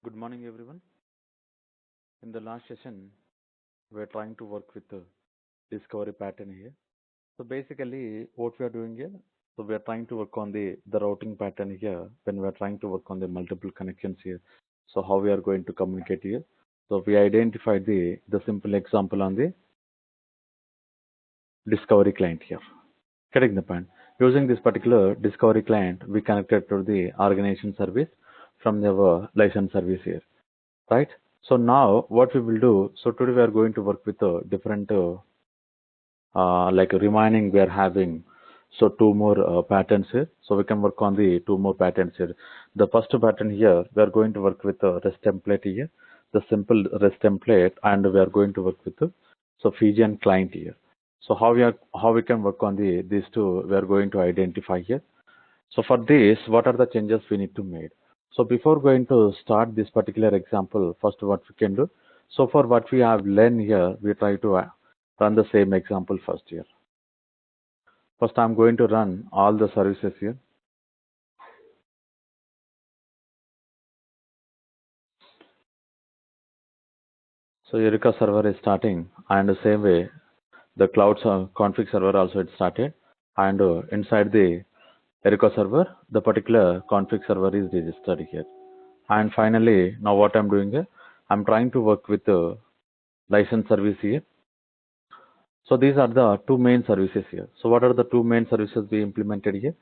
Good morning, everyone. In the last session, we're trying to work with the discovery pattern here. So basically, what we are doing here, so we are trying to work on the routing pattern here when we are trying to work on the multiple connections here. So how we are going to communicate here. So we identified the simple example on the discovery client here. Getting the point. Using this particular discovery client, we connected to the organization service from our license service here. Right. So now what we will do, so today we are going to work with different like remaining we are having so two more patterns here. So we can work on the two more patterns here. The first pattern here, we are going to work with the REST template here, the simple REST template, and we are going to work with the so Fijian client here. So how we can work on these two, we are going to identify here. So for this, what are the changes we need to make? So before going to start this particular example, first what we can do. So for what we have learned here, we try to run the same example first here. First, I'm going to run all the services here. So Eureka server is starting, and the same way the cloud config server also it started, and inside the Eureka server, the particular config server is registered here. And finally, now what I'm doing here, I'm trying to work with the license service here. So these are the two main services here. So what are the two main services we implemented here?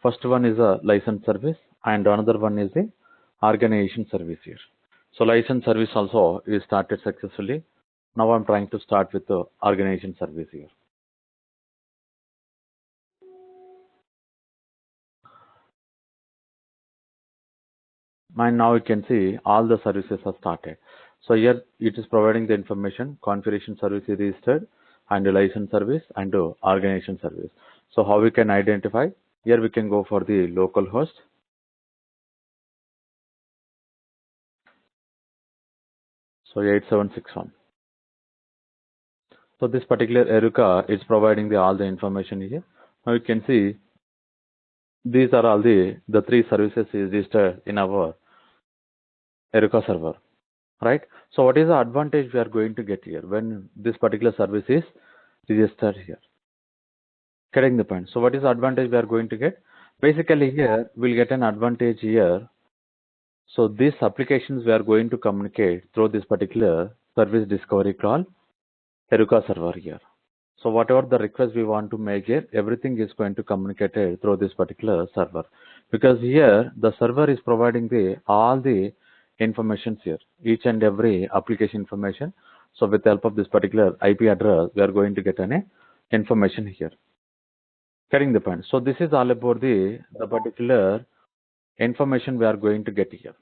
First one is a license service, and another one is the organization service here. So license service also is started successfully. Now I'm trying to start with the organization service here. And now you can see all the services are started. So here it is providing the information, configuration service is registered, and the license service and the organization service. So how we can identify? Here we can go for the local host. So 8761. So this particular Eruca is providing all the information here. Now you can see these are all the three services is registered in our Eruca server, right? So what is the advantage we are going to get here when this particular service is registered here? Getting the point. So what is the advantage we are going to get? Basically here we'll get an advantage here. So these applications we are going to communicate through this particular service discovery called Eruca server here. So whatever the request we want to make here, everything is going to communicate through this particular server, because here the server is providing all the informations here, each and every application information. So with the help of this particular IP address, we are going to get an information here. Getting the point. So this is all about the particular information we are going to get here.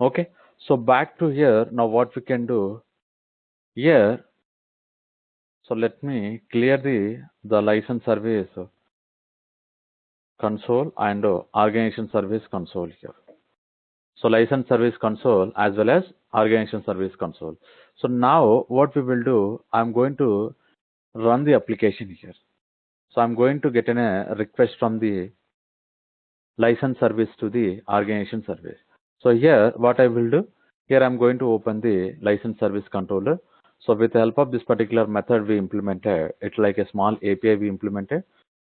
Okay. So back to here. Now what we can do here. So let me clear the license service console and organization service console here. So license service console as well as organization service console. So now what we will do, I'm going to run the application here. So I'm going to get a request from the license service to the organization service. So here what I will do, here I'm going to open the license service controller. So with the help of this particular method we implemented, it's like a small API we implemented.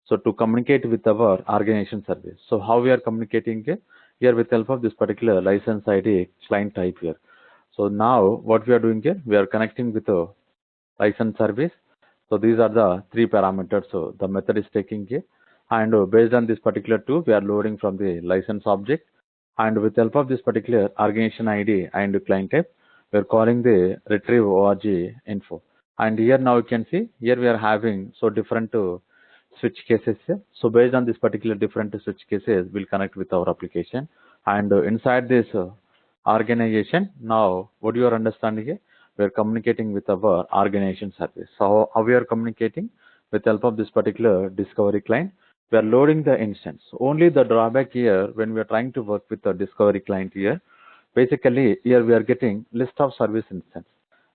So to communicate with our organization service. So how we are communicating here with the help of this particular license ID client type here. So now what we are doing here, we are connecting with the license service. So these are the three parameters. So the method is taking here, and based on this particular two, we are loading from the license object, and with the help of this particular organization ID and client type, we are calling the retrieve org info. And here now you can see here we are having so different switch cases here. So based on this particular different switch cases, we'll connect with our application, and inside this organization, now what you are understanding here, we are communicating with our organization service. So how we are communicating with the help of this particular discovery client, we are loading the instance. Only the drawback here when we are trying to work with the discovery client here, basically here we are getting list of service instance.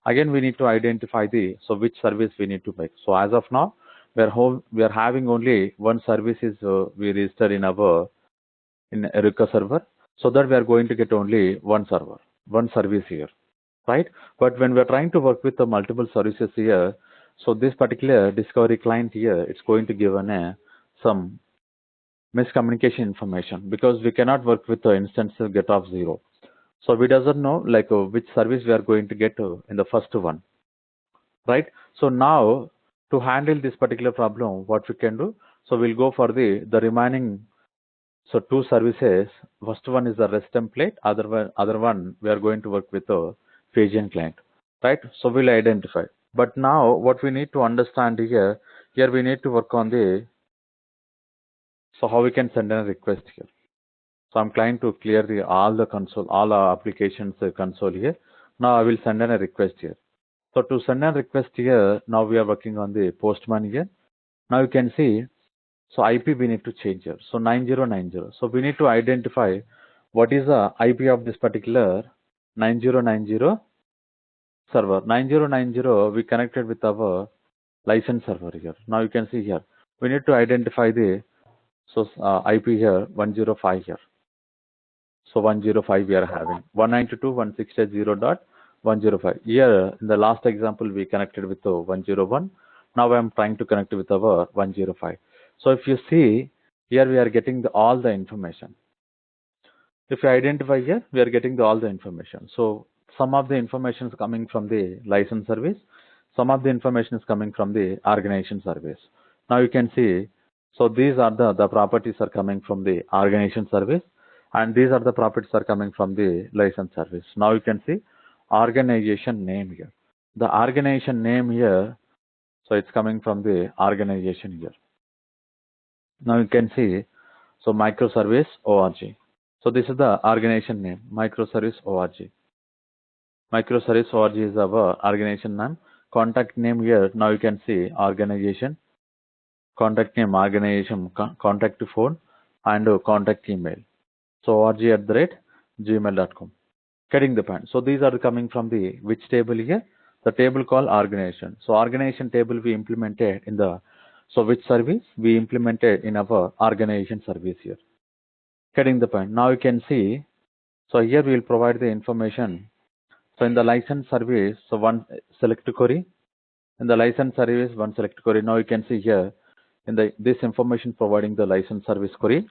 Again we need to identify so which service we need to make. So as of now we are having only one service is we register in Eruca server. so that we are going to get only one server, one service here, right? But when we're trying to work with the multiple services here, so this particular discovery client here, it's going to give some miscommunication information, because we cannot work with the instance get of 0. So we doesn't know like which service we are going to get in the first one, right? So now to handle this particular problem, what we can do, so we'll go for the remaining, so two services. First one is the REST template, other one we are going to work with a Phasian client, right? So we'll identify. But now what we need to understand here we need to work on the, so how we can send a request here. So I'm trying to clear all the console, all our applications console here. Now I will send in a request here. So to send a request here, now we are working on the Postman here. Now you can see, so IP we need to change here. So 9090. So we need to identify what is the IP of this particular 9090 server. 9090 we connected with our license server here. Now you can see here, we need to identify the, so IP here 105 here. So 105 we are having 192.168.0.105. Here in the last example we connected with the 101. Now I am trying to connect with our 105. So if you see here, we are getting all the information. If you identify here, we are getting all the information. So some of the information is coming from the license service, some of the information is coming from the organization service. Now you can see, so these are the properties are coming from the organization service, and these are the properties are coming from the license service. Now you can see organization name here. The organization name here, so it's coming from the organization here. Now you can see, so microservice org. So this is the organization name, microservice org. Microservice org is our organization name. Contact name here, now you can see organization, contact name organization, contact phone, and contact email. So org@gmail.com. Getting the point. So these are coming from the which table here? The table called organization. So organization table we implemented in the, so which service we implemented in our organization service here. Getting the point. Now you can see, so here we will provide the information. So in the license service, so one select query. In the license service, one select query. Now you can see here in the this information providing the license service query.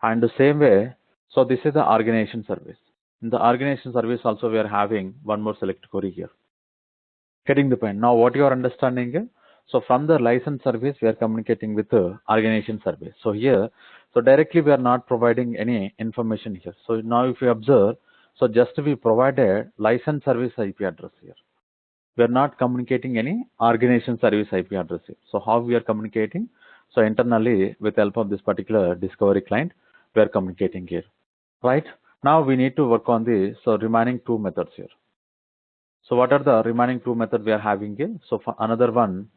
And the same way, so this is the organization service. In the organization service also we are having one more select query here. Getting the point. Now what you are understanding here? So from the license service we are communicating with the organization service. So here, so directly we are not providing any information here. So now if you observe, so just we provided license service IP address here. We are not communicating any organization service IP address here. So how we are communicating? So internally with help of this particular discovery client, we are communicating here, right? Now we need to work on the, so remaining two methods here. So what are the remaining two methods we are having here? So for another one,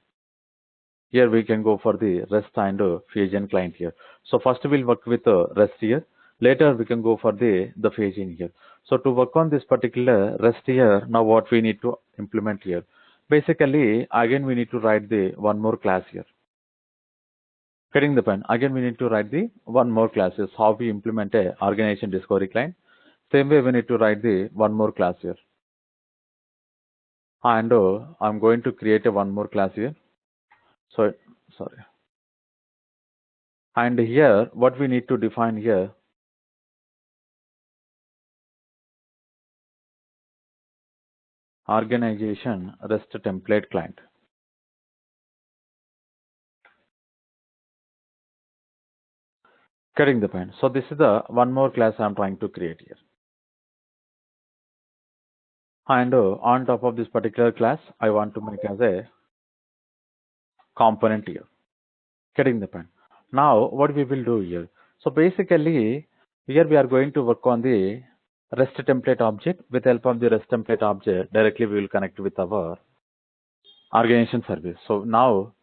here we can go for the REST and Phasian client here. So first we'll work with REST here. Later we can go for the Phasian here. So to work on this particular REST here, now what we need to implement here? Basically, again we need to write the one more class here. Getting the point. Again we need to write the one more class is how we implement a organization discovery client. Same way we need to write the one more class here. And I'm going to create a one more class here. So sorry. And here what we need to define here, organization REST template client. Getting the point. So this is the one more class I'm trying to create here. And on top of this particular class, I want to make as a component here. Getting the point. Now what we will do here? So basically here we are going to work on the REST template object. With help of the REST template object, directly we will connect with our organization service. So now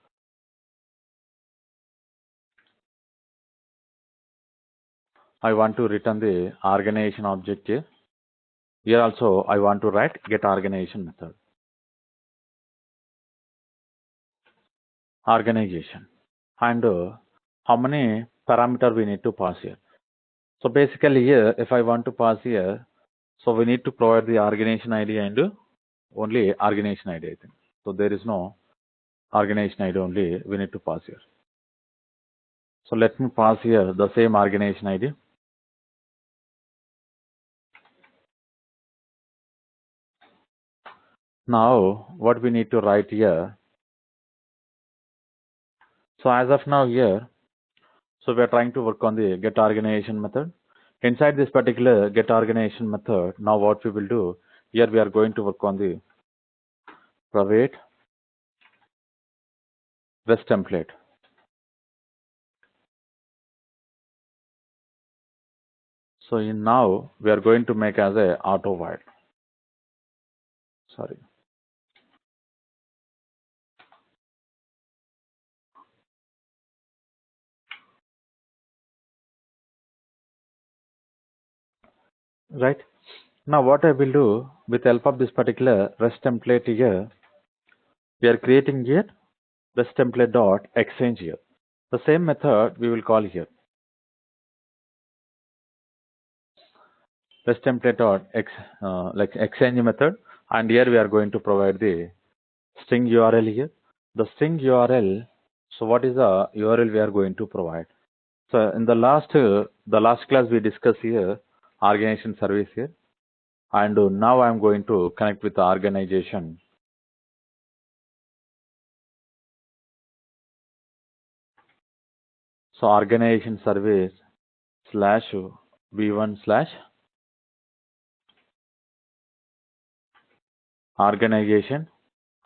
I want to return the organization object here. Here also I want to write get organization method. Organization. And how many parameter we need to pass here? So basically here, if I want to pass here, so we need to provide the organization ID and only organization ID, I think. So there is no organization ID only we need to pass here. So let me pass here the same organization ID. Now what we need to write here. So as of now here, so we are trying to work on the get organization method. Inside this particular get organization method, now what we will do, here we are going to work on the private REST template. So now we are going to make as a auto void. Sorry. Right. Now what I will do with help of this particular REST template here, we are creating here REST template dot exchange here. The same method we will call here REST template dot like exchange method, and here we are going to provide the string URL here. The string URL. So what is the URL we are going to provide? So in the last class we discussed here organization service here, and now I am going to connect with the organization. So organization service slash v1 slash organization,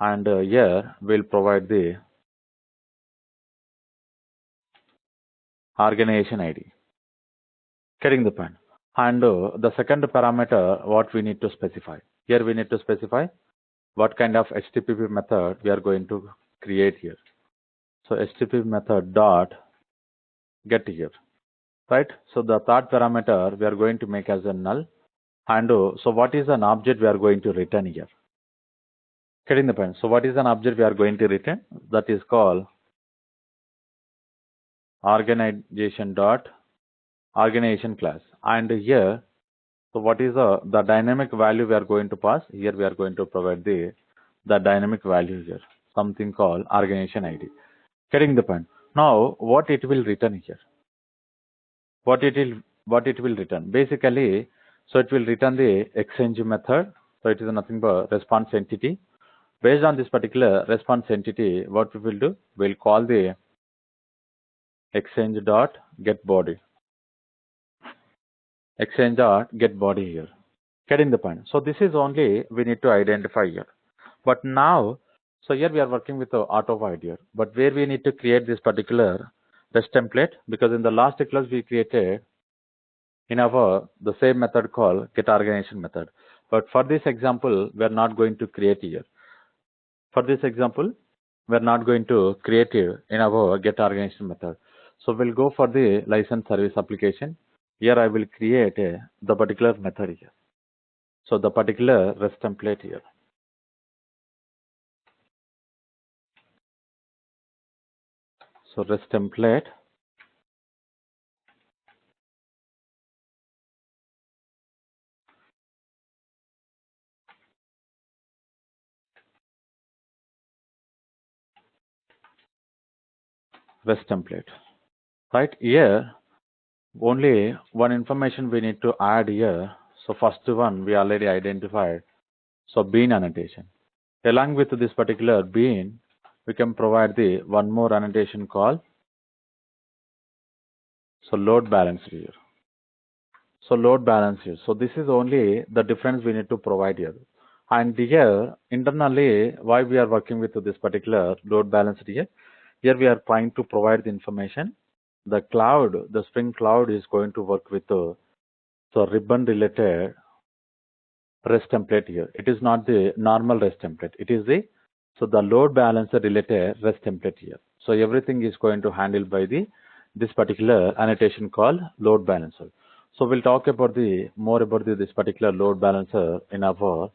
and here we'll provide the organization ID. Getting the point. And the second parameter what we need to specify. Here we need to specify what kind of HTTP method we are going to create here. So HTTP method dot get here. Right. So the third parameter we are going to make as a null. And so what is an object we are going to return here? Getting the point. So what is an object we are going to return? That is called organization dot organization class. And here, so what is the dynamic value we are going to pass? Here we are going to provide the dynamic value here, something called organization ID. Getting the point. Now what it will return here? What it will return? Basically, so it will return the exchange method. So it is nothing but response entity. Based on this particular response entity, what we will do? We'll call the exchange dot get body. Exchange dot get body here. Getting the point. So this is only we need to identify here. But now, so here we are working with the auto void here. But where we need to create this particular REST template, because in the last class we created in our the same method called get organization method. But for this example, we are not going to create here. For this example, we are not going to create here in our get organization method. So we'll go for the license service application. Here I will create the particular method here. So the particular REST template here. So REST template REST template. Right here, only one information we need to add here. So first one we already identified. So bean annotation. Along with this particular bean, we can provide the one more annotation called so load balancer here. So load balance here. So this is only the difference we need to provide here. And here internally, why we are working with this particular load balancer here? Here we are trying to provide the information. The cloud, the Spring Cloud is going to work with the so ribbon related REST template here. It is not the normal REST template. It is the so the load balancer related REST template here. So everything is going to handle by the this particular annotation called load balancer. So we'll talk about the more about this particular load balancer in our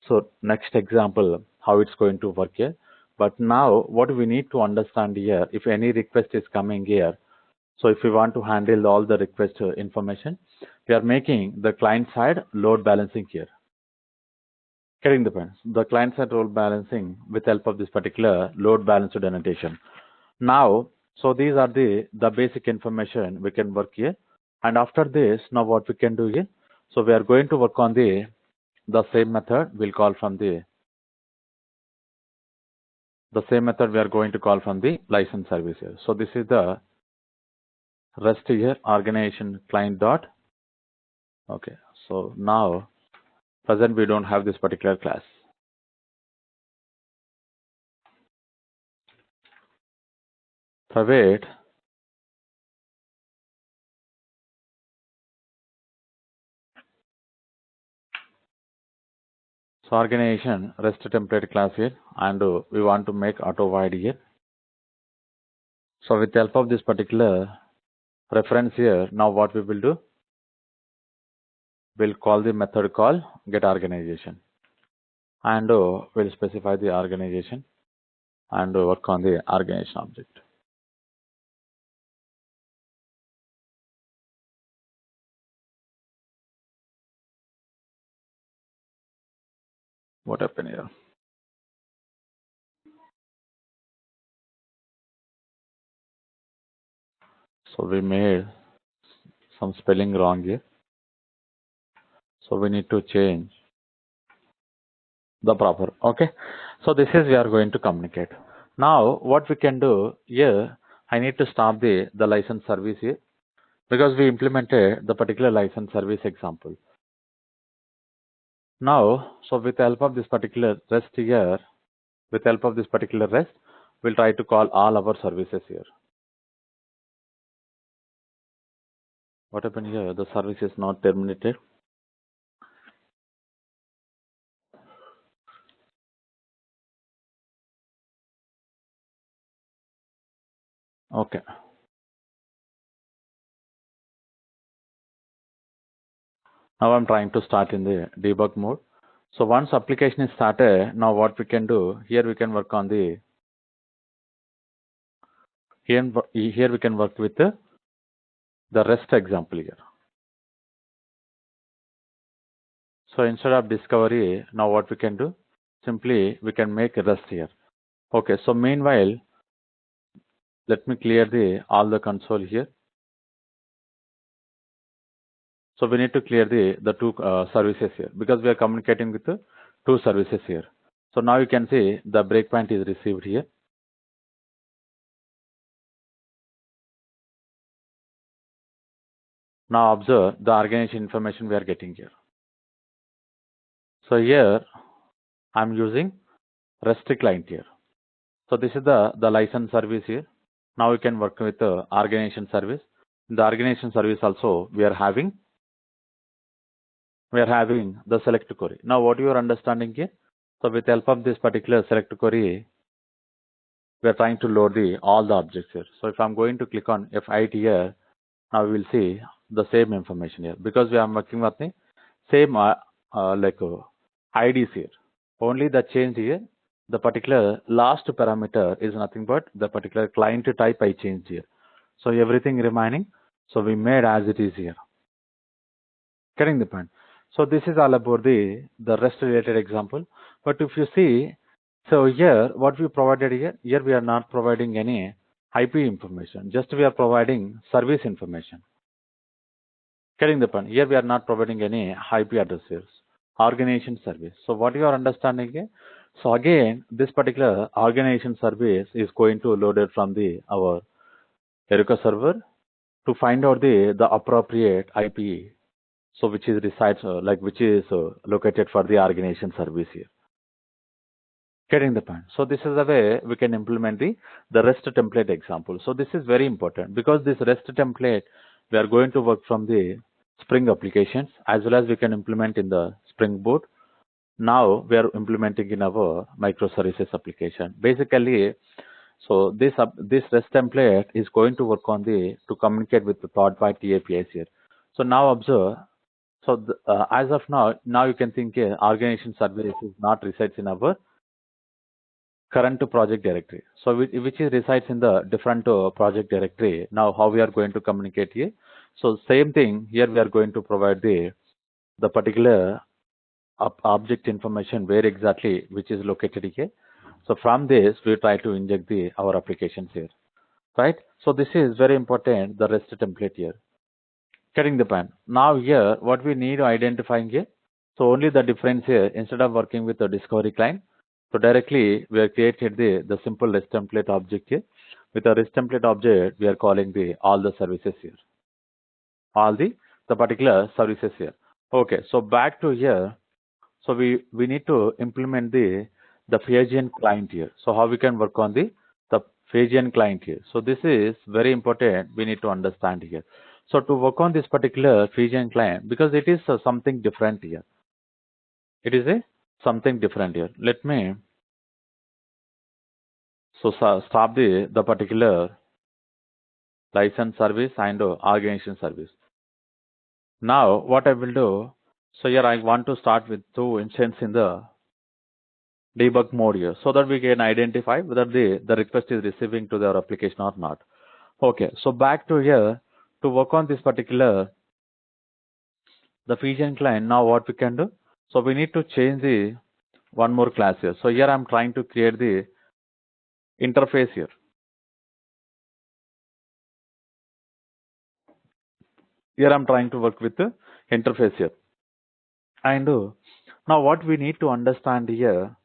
so next example how it's going to work here. But now what we need to understand here, if any request is coming here, So if we want to handle all the request information, we are making the client side load balancing here. Getting the point. The client side load balancing with help of this particular load balanced annotation. Now, so these are the basic information we can work here. And after this, now what we can do here? So we are going to work on the same method. We'll call from the same method we are going to call from the license service here. So this is the REST here, organization client dot. Okay. So now present we don't have this particular class. Private so organization REST template class here, and we want to make auto void here. So with the help of this particular reference here, now what we will do? We'll call the method call get organization, and we'll specify the organization and work on the organization object. What happened here? So we made some spelling wrong here. So we need to change the proper. Okay. So this is we are going to communicate. Now what we can do here, I need to stop the license service here because we implemented the particular license service example. Now, so with the help of this particular REST here, with the help of this particular REST, we'll try to call all our services here. What happened here? The service is not terminated. Okay. Now I'm trying to start in the debug mode. So once application is started, now what we can do here, we can work on the here we can work with the REST example here. So instead of discovery, now what we can do? Simply we can make a REST here. Okay. So meanwhile, let me clear all the console here. So we need to clear the two services here because we are communicating with the two services here. So now you can see the breakpoint is received here. Now observe the organization information we are getting here. So here I'm using REST client here. So this is the license service here. Now we can work with the organization service. In the organization service also we are having the select query. Now what you are understanding here? So with the help of this particular select query, we are trying to load all the objects here. So if I'm going to click on F8 here, now we will see the same information here because we are working with the same IDs here. Only the change here, the particular last parameter is nothing but the particular client type I changed here. So everything remaining, so we made as it is here. Getting the point. So this is all about the REST related example. But if you see, so here what we provided here we are not providing any IP information, just we are providing service information. Getting the point. Here we are not providing any IP addresses, organization service. So what you are understanding here? So again, this particular organization service is going to load it from our Heroku server to find out the appropriate IP. So which is located for the organization service here. Getting the point. So this is the way we can implement the REST template example. So this is very important because this REST template, we are going to work from the Spring applications as well as we can implement in the Spring Boot. Now we are implementing in our microservices application. Basically, so this REST template is going to work on to communicate with the third-party APIs here. So now observe. So as of now you can think organization service is not resides in our current project directory. So which is resides in the different project directory. Now how we are going to communicate here? So same thing here, we are going to provide the particular object information where exactly which is located here. So from this we try to inject our applications here, right? So this is very important, the REST template here. Getting the point. Now here what we need identifying here. So only the difference here, instead of working with the discovery client, so directly we have created the simple REST template object here. With a REST template object, we are calling all the services here, all the particular services here. Okay, so back to here. So we need to implement the Phasian client here. So how we can work on the Phasian client here. So this is very important. We need to understand here. So to work on this particular Phasian client, because it is something different here. It is a something different here. Let me stop the particular license service and organization service. Now what I will do. So here I want to start with 2 instances in the debug mode here, so that we can identify whether the request is receiving to their application or not. Okay, so back to here, to work on this particular the Phasian client. Now what we can do, so we need to change the one more class here. So here I'm trying to create the interface here. Here I'm trying to work with the interface here. And now what we need to understand here,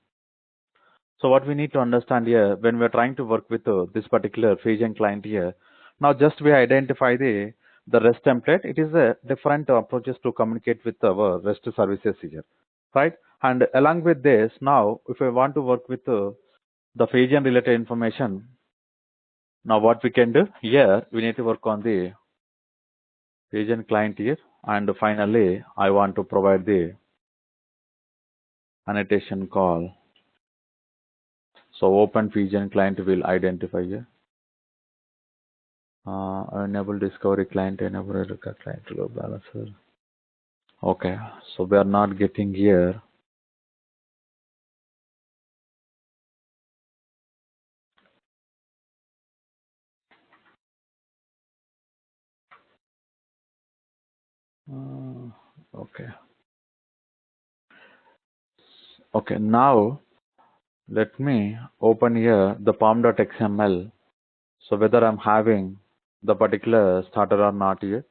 so what we need to understand here when we're trying to work with this particular Phasian client here, now just we identify the REST template. It is a different approaches to communicate with our REST services here, right? And along with this, now if we want to work with the Phasian related information, now what we can do here, we need to work on the Phasian client here, and finally I want to provide the annotation call. So open Phasian client will identify here. Enable discovery client, enable record client load balancer. Okay, so we are not getting here. Okay. Okay, now let me open here the pom.xml. So whether I'm having the particular starter or not here.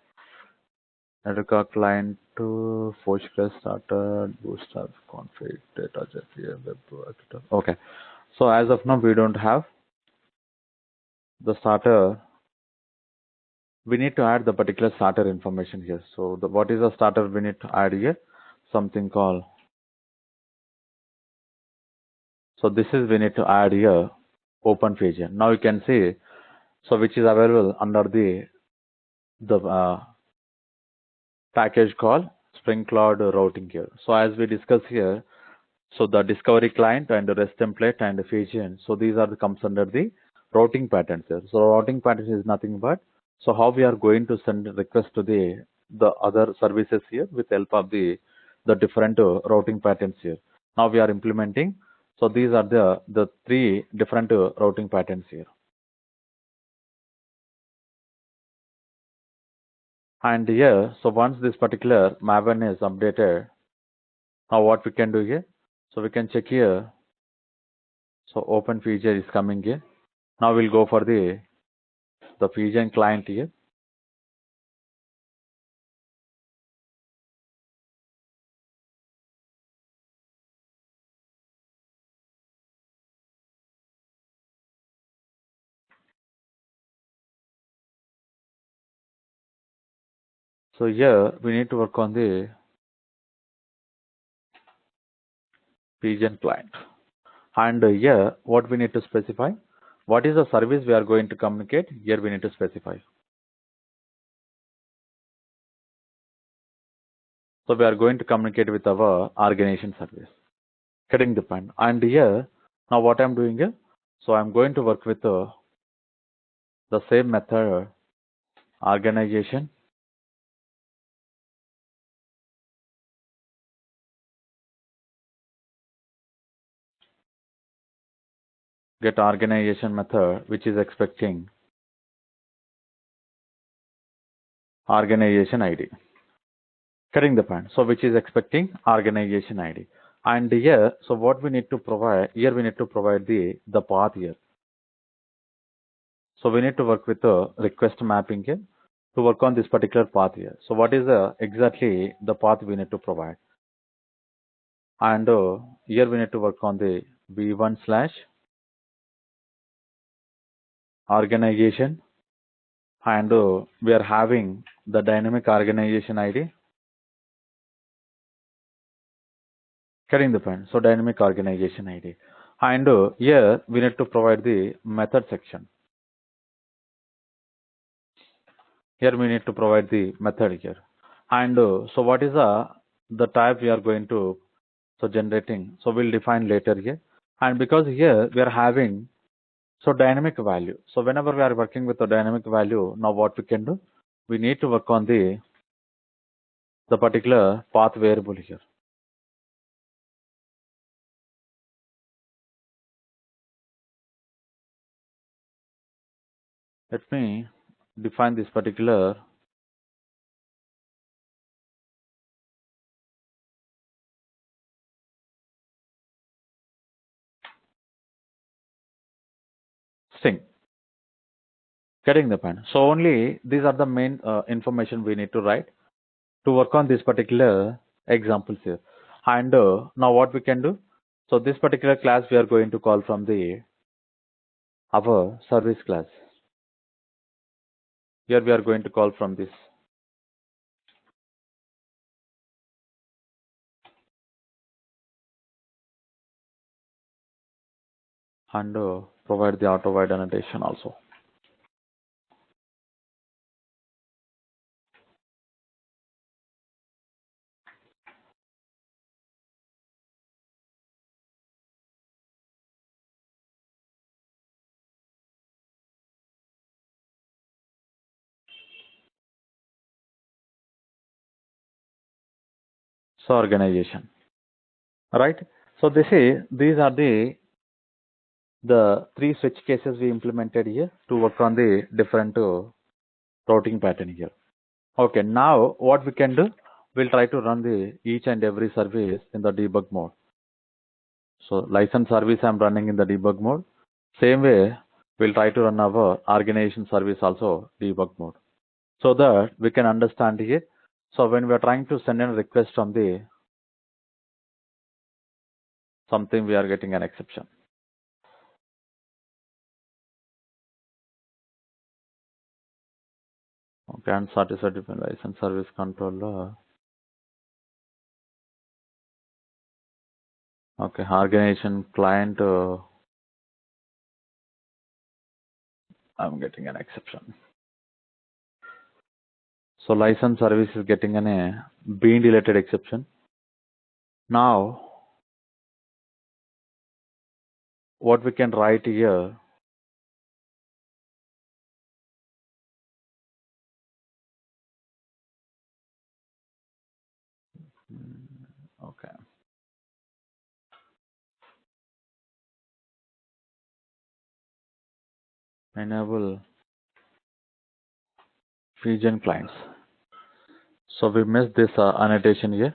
Record client to Postgres starter, bootstrap config, data jet here, web architecture. Okay, so as of now we don't have the starter. We need to add the particular starter information here. So what is the starter we need to add here? Something called, so this is we need to add here open Phasian. Now you can see, so which is available under the package called Spring Cloud routing here. So as we discuss here, so the discovery client and the REST template and the Phasian, so these are the comes under the routing patterns here. So routing pattern is nothing but, so how we are going to send request to the other services here with help of the different routing patterns here. Now we are implementing. So these are the 3 different routing patterns here. And here, so once this particular Maven is updated, now what we can do here, so we can check here. So open feature is coming here. Now we'll go for the Phasian client here. So here we need to work on the Phasian client. And here what we need to specify, what is the service we are going to communicate, here we need to specify. So we are going to communicate with our organization service. Getting the point. And here, now what I'm doing here, so I'm going to work with the same method, organization. get organization method which is expecting organization ID. Getting the point. So which is expecting organization ID. And here, so what we need to provide, here we need to provide the path here. So we need to work with the request mapping here to work on this particular path here. So what is exactly the path we need to provide? And here we need to work on the v1 slash organization, and we are having the dynamic organization ID. Getting the point. So dynamic organization ID. And here we need to provide the method section. Here we need to provide the method here. And so what is the type we are going to generating? So we'll define later here. And because here we are having dynamic value. So whenever we are working with the dynamic value, now what we can do? We need to work on the particular path variable here. Let me define this particular string. Getting the point. So only these are the main information we need to write to work on this particular examples here. And now what we can do? So this particular class we are going to call from our service class. Here we are going to call from this. And provide the auto void annotation also. So organization, right? So these are the three switch cases we implemented here to work on the different routing pattern here. Okay, now what we can do? We'll try to run the each and every service in the debug mode. So license service I'm running in the debug mode. Same way, we'll try to run our organization service also debug mode, so that we can understand here. So when we are trying to send in a request from the something, we are getting an exception. Okay, and satisfied license service controller. Okay, organization client. I'm getting an exception. So license service is getting an being deleted exception. Now, what we can write here? Okay. Enable Fijian clients. So we missed this annotation here.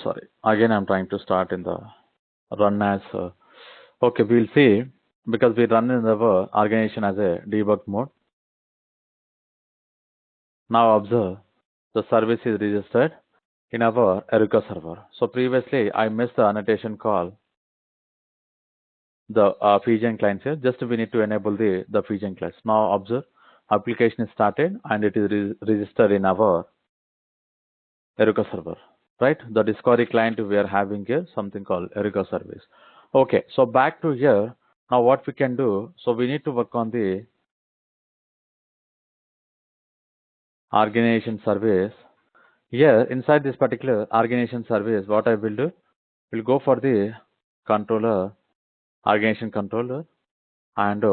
Sorry. Again, I'm trying to start in the run as. Okay, we'll see, because we run in our organization as a debug mode. Now observe the service is registered in our Erica server. So previously I missed the annotation call the Fijian clients here. Just we need to enable the Fijian clients. Now observe, application is started and it is registered in our Erica server, right? The discovery client we are having here, something called Erica service. Okay, so back to here. Now what we can do? So we need to work on the organization service. Here inside this particular organization service, what I will do, we'll go for the controller, organization controller, and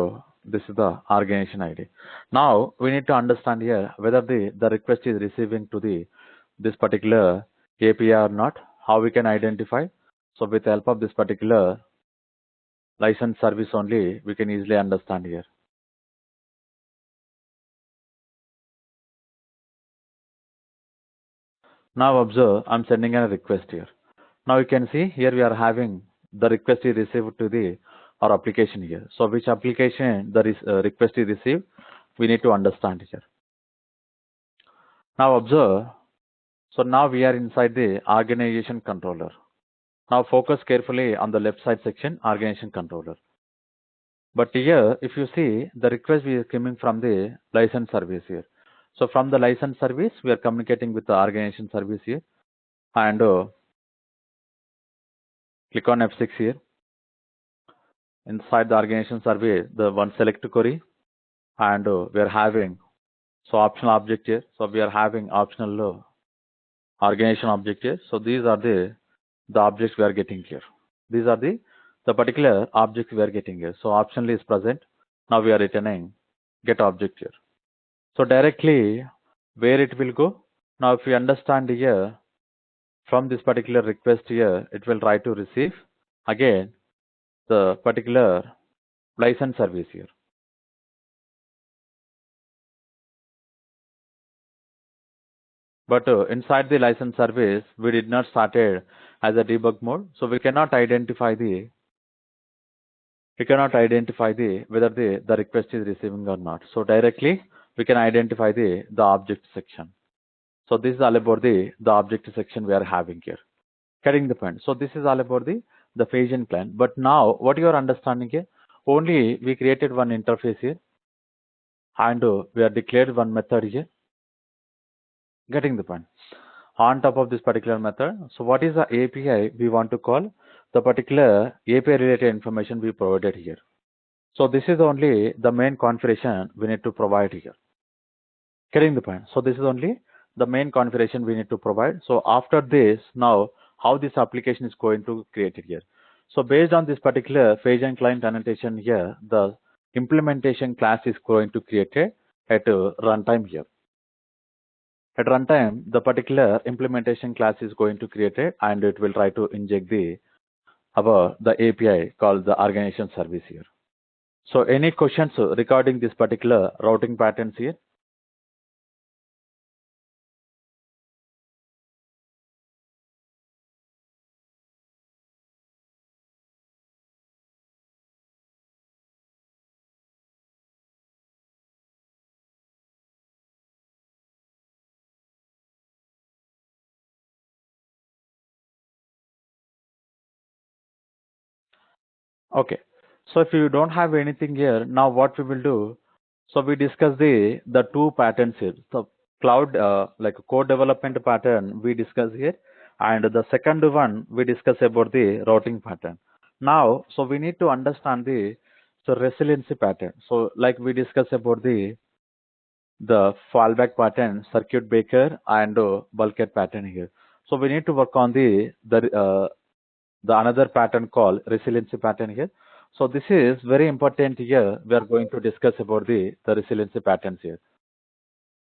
this is the organization ID. Now we need to understand here whether the request is receiving to this particular API or not. How we can identify? So with the help of this particular license service only, we can easily understand here. Now observe, I'm sending a request here. Now you can see here we are having the request is received to the our application here. So which application the request is received, we need to understand here. Now observe, so now we are inside the organization controller. Now focus carefully on the left side section, organization controller. But here, if you see, the request is coming from the license service here. So from the license service, we are communicating with the organization service here. And click on F6 here. Inside the organization service, the one select query. And we are having, so optional object here. So we are having optional organization object here. So these are the objects we are getting here. These are the particular objects we are getting here. So optional is present. Now we are returning get object here. So directly where it will go? Now if we understand here, from this particular request here, it will try to receive again the particular license service here. But inside the license service, we did not started as a debug mode, so we cannot identify the whether the request is receiving or not. So directly we can identify the object section. So this is all about the object section we are having here. Getting the point. So this is all about the Phasian client. But now what you are understanding here? Only we created one interface here, and we are declared one method here. Getting the point. On top of this particular method, so what is the API we want to call? The particular API related information we provided here. So this is only the main configuration we need to provide here. Getting the point. So this is only the main configuration we need to provide. So after this, now how this application is going to create it here. So based on this particular Phasian client annotation here, the implementation class is going to create it at runtime here. At runtime, the particular implementation class is going to create it, and it will try to inject the API called the organization service here. So any questions regarding this particular routing patterns here? Okay. So if you don't have anything here, now what we will do? So we discuss the two patterns here. So cloud like a code development pattern we discuss here, and the second one we discuss about the routing pattern. Now, so we need to understand the resiliency pattern. So like we discuss about the fallback pattern, circuit breaker, and bulkhead pattern here. So we need to work on the another pattern called resiliency pattern here. So this is very important here. We are going to discuss about the resiliency patterns here,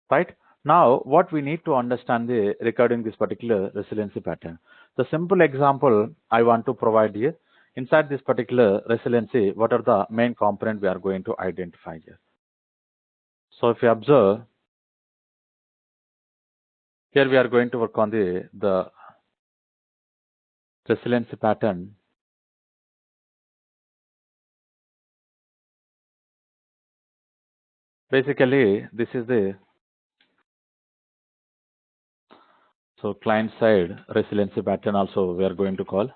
right? Now, what we need to understand regarding this particular resiliency pattern. The simple example I want to provide here. Inside this particular resiliency, what are the main component we are going to identify here? So if you observe, here we are going to work on the resiliency pattern. Basically, this is the client side resiliency pattern also we are going to call.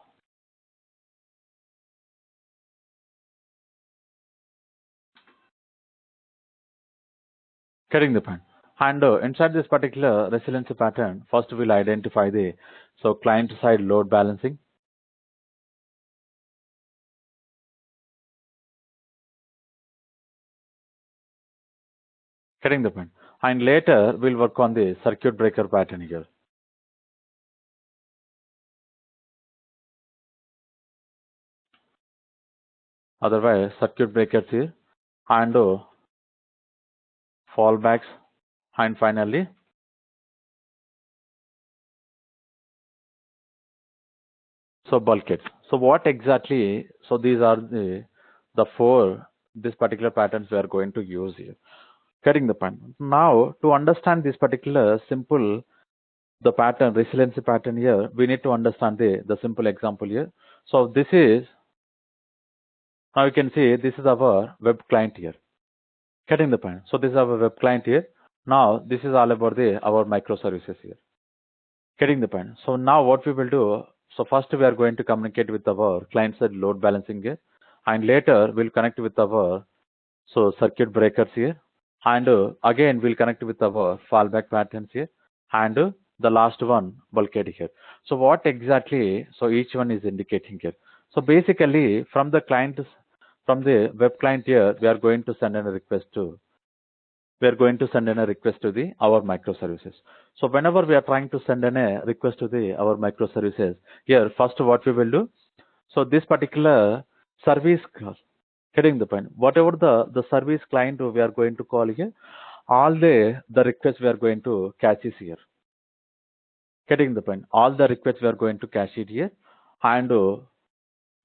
Getting the point. And inside this particular resiliency pattern, first we'll identify the client side load balancing. Getting the point. And later we'll work on the circuit breaker pattern here. Otherwise, circuit breakers here, and fallbacks, and finally bulkheads. So what exactly, so these are the four, this particular patterns we are going to use here. Getting the point. Now, to understand this particular simple, the pattern, resiliency pattern here, we need to understand the simple example here. So this is, now you can see this is our web client here. Getting the point. So this is our web client here. Now this is all about our microservices here. Getting the point. So now what we will do, so first we are going to communicate with our client side load balancing here, and later we'll connect with our circuit breakers here, and again we'll connect with our fallback patterns here, and the last one bulkhead here. So what exactly, so each one is indicating here. So basically from the client, from the web client here, we are going to send in a request to, our microservices. So whenever we are trying to send in a request to our microservices here, first what we will do, so this particular service call, getting the point, whatever the service client we are going to call here, all the requests we are going to catch is here. Getting the point, all the requests we are going to cache it here, and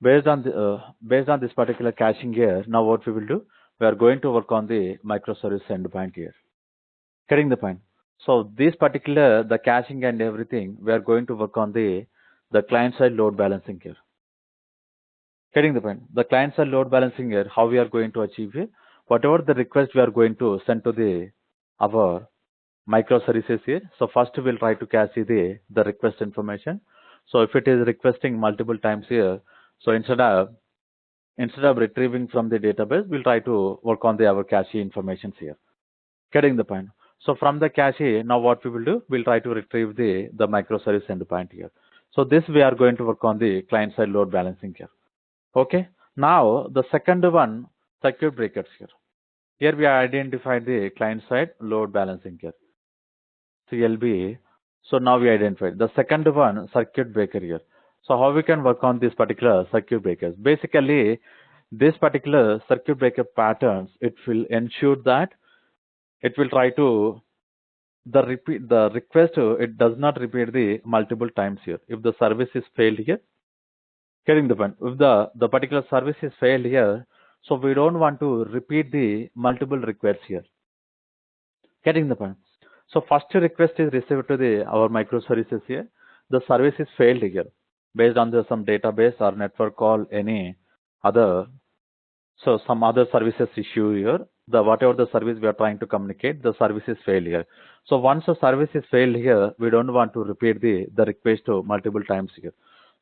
based on this particular caching here, now what we will do, we are going to work on the microservice endpoint here. Getting the point. So this particular, the caching and everything, we are going to work on the client side load balancing here. Getting the point. The client side load balancing here, how we are going to achieve it, whatever the request we are going to send to our microservices here. So first we'll try to cache the request information. So if it is requesting multiple times here, so instead of retrieving from the database, we'll try to work on our cache information here. Getting the point. So from the cache, now what we will do, we'll try to retrieve the microservice endpoint here. So this we are going to work on the client side load balancing here. Okay. Now the second one, circuit breakers here. Here we are identified the client side load balancing here, CLB. So now we identified the second one, circuit breaker here. So how we can work on this particular circuit breakers? Basically, this particular circuit breaker patterns, it will ensure that it will try to the request, it does not repeat the multiple times here. If the service is failed here, getting the point. If the particular service is failed here, so we don't want to repeat the multiple requests here. Getting the point. So first request is received to our microservices here. The service is failed here based on some database or network call, any other, so some other services issue here. The whatever the service we are trying to communicate, the service is failed here. So once the service is failed here, we don't want to repeat the request to multiple times here.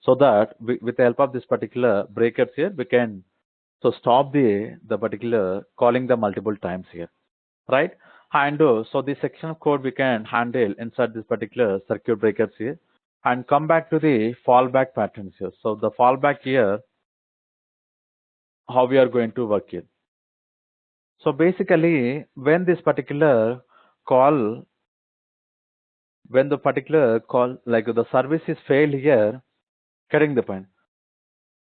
So that with the help of this particular breakers here, we can stop the particular calling the multiple times here, right? And so this section of code we can handle inside this particular circuit breakers here, and come back to the fallback patterns here. So the fallback here, how we are going to work it. So basically, when this particular call, when the particular call, like the service is failed here, getting the point.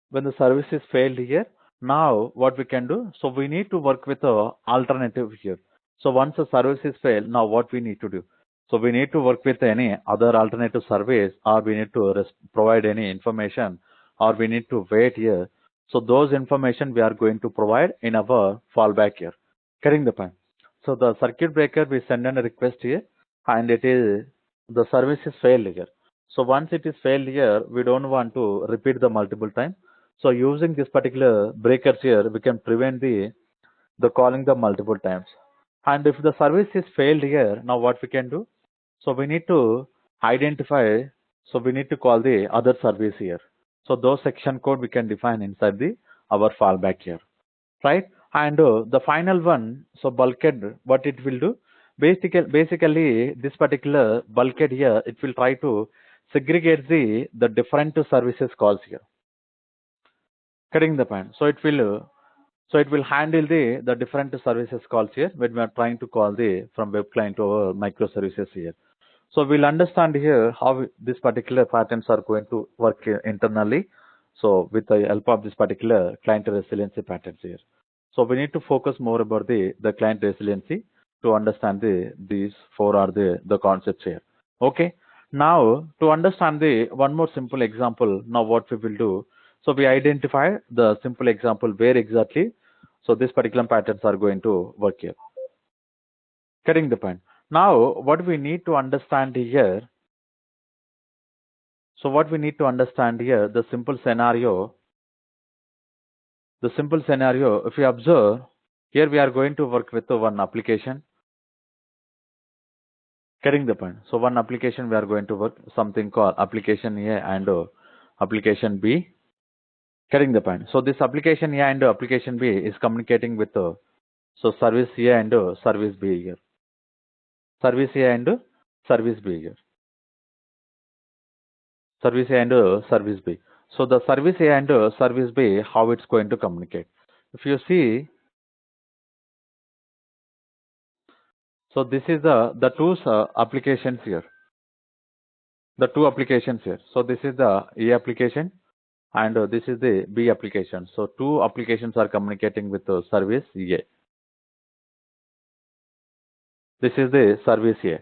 When the service is failed here, now what we can do, so we need to work with a alternative here. So once the service is failed, now what we need to do? So we need to work with any other alternative service, or we need to provide any information, or we need to wait here. So those information we are going to provide in our fallback here. Getting the point. So the circuit breaker, we send in a request here, and it is the service is failed here. So once it is failed here, we don't want to repeat the multiple time. So using this particular breakers here, we can prevent the calling the multiple times. And if the service is failed here, now what we can do? So we need to identify. So we need to call the other service here. So those section code we can define inside our fallback here, right? And the final one, so bulkhead, what it will do? Basically, this particular bulkhead here, it will try to segregate the different services calls here. Getting the point. So it will handle the different services calls here when we are trying to call from web client to our microservices here. So we'll understand here how this particular patterns are going to work internally. So with the help of this particular client resiliency patterns here. So we need to focus more about the client resiliency to understand these four are the concepts here. Okay. Now to understand one more simple example, now what we will do. So we identify the simple example where exactly, so this particular patterns are going to work here. Getting the point. Now, what we need to understand here, the simple scenario, if you observe, here we are going to work with one application. Getting the point. So one application we are going to work something called application A and application B. Getting the point. So this application A and application B is communicating with so service A and service B here. Service A and service B here. Service A and service B. So the service A and service B, how it's going to communicate. If you see, so this is the two applications here. The two applications here. So this is the A application and this is the B application. So two applications are communicating with the service A. This is the service A.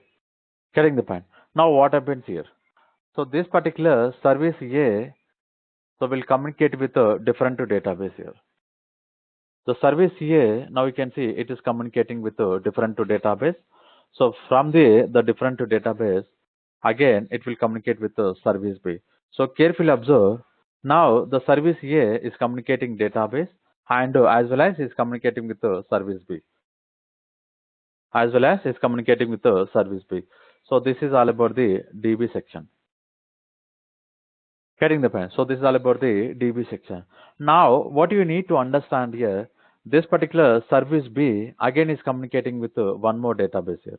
Getting the point. Now what happens here? So this particular service A, so will communicate with a different database here. The service A, now you can see it is communicating with a different database. So from the different database, again it will communicate with the service B. So carefully observe. Now the service A is communicating database and as well as is communicating with the service B. As well as is communicating with the service B. So this is all about the DB section. Getting the point. So this is all about the DB section. Now what you need to understand here, this particular service B again is communicating with one more database here.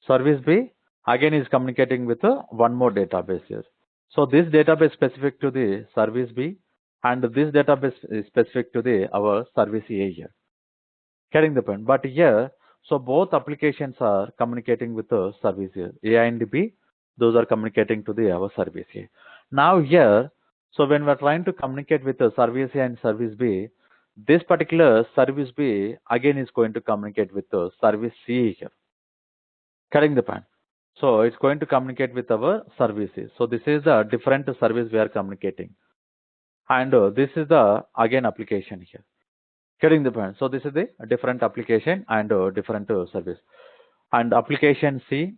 Service B again is communicating with one more database here. So this database specific to the service B and this database is specific to the our service A here. Getting the point. But here, so both applications are communicating with the service here. A and B, those are communicating to the our service A. Now here, so when we're trying to communicate with the service A and service B, this particular service B again is going to communicate with the service C here. Getting the point. So it's going to communicate with our services. So this is the different service we are communicating. And this is the again application here. Getting the point. So this is the different application and different service. And application C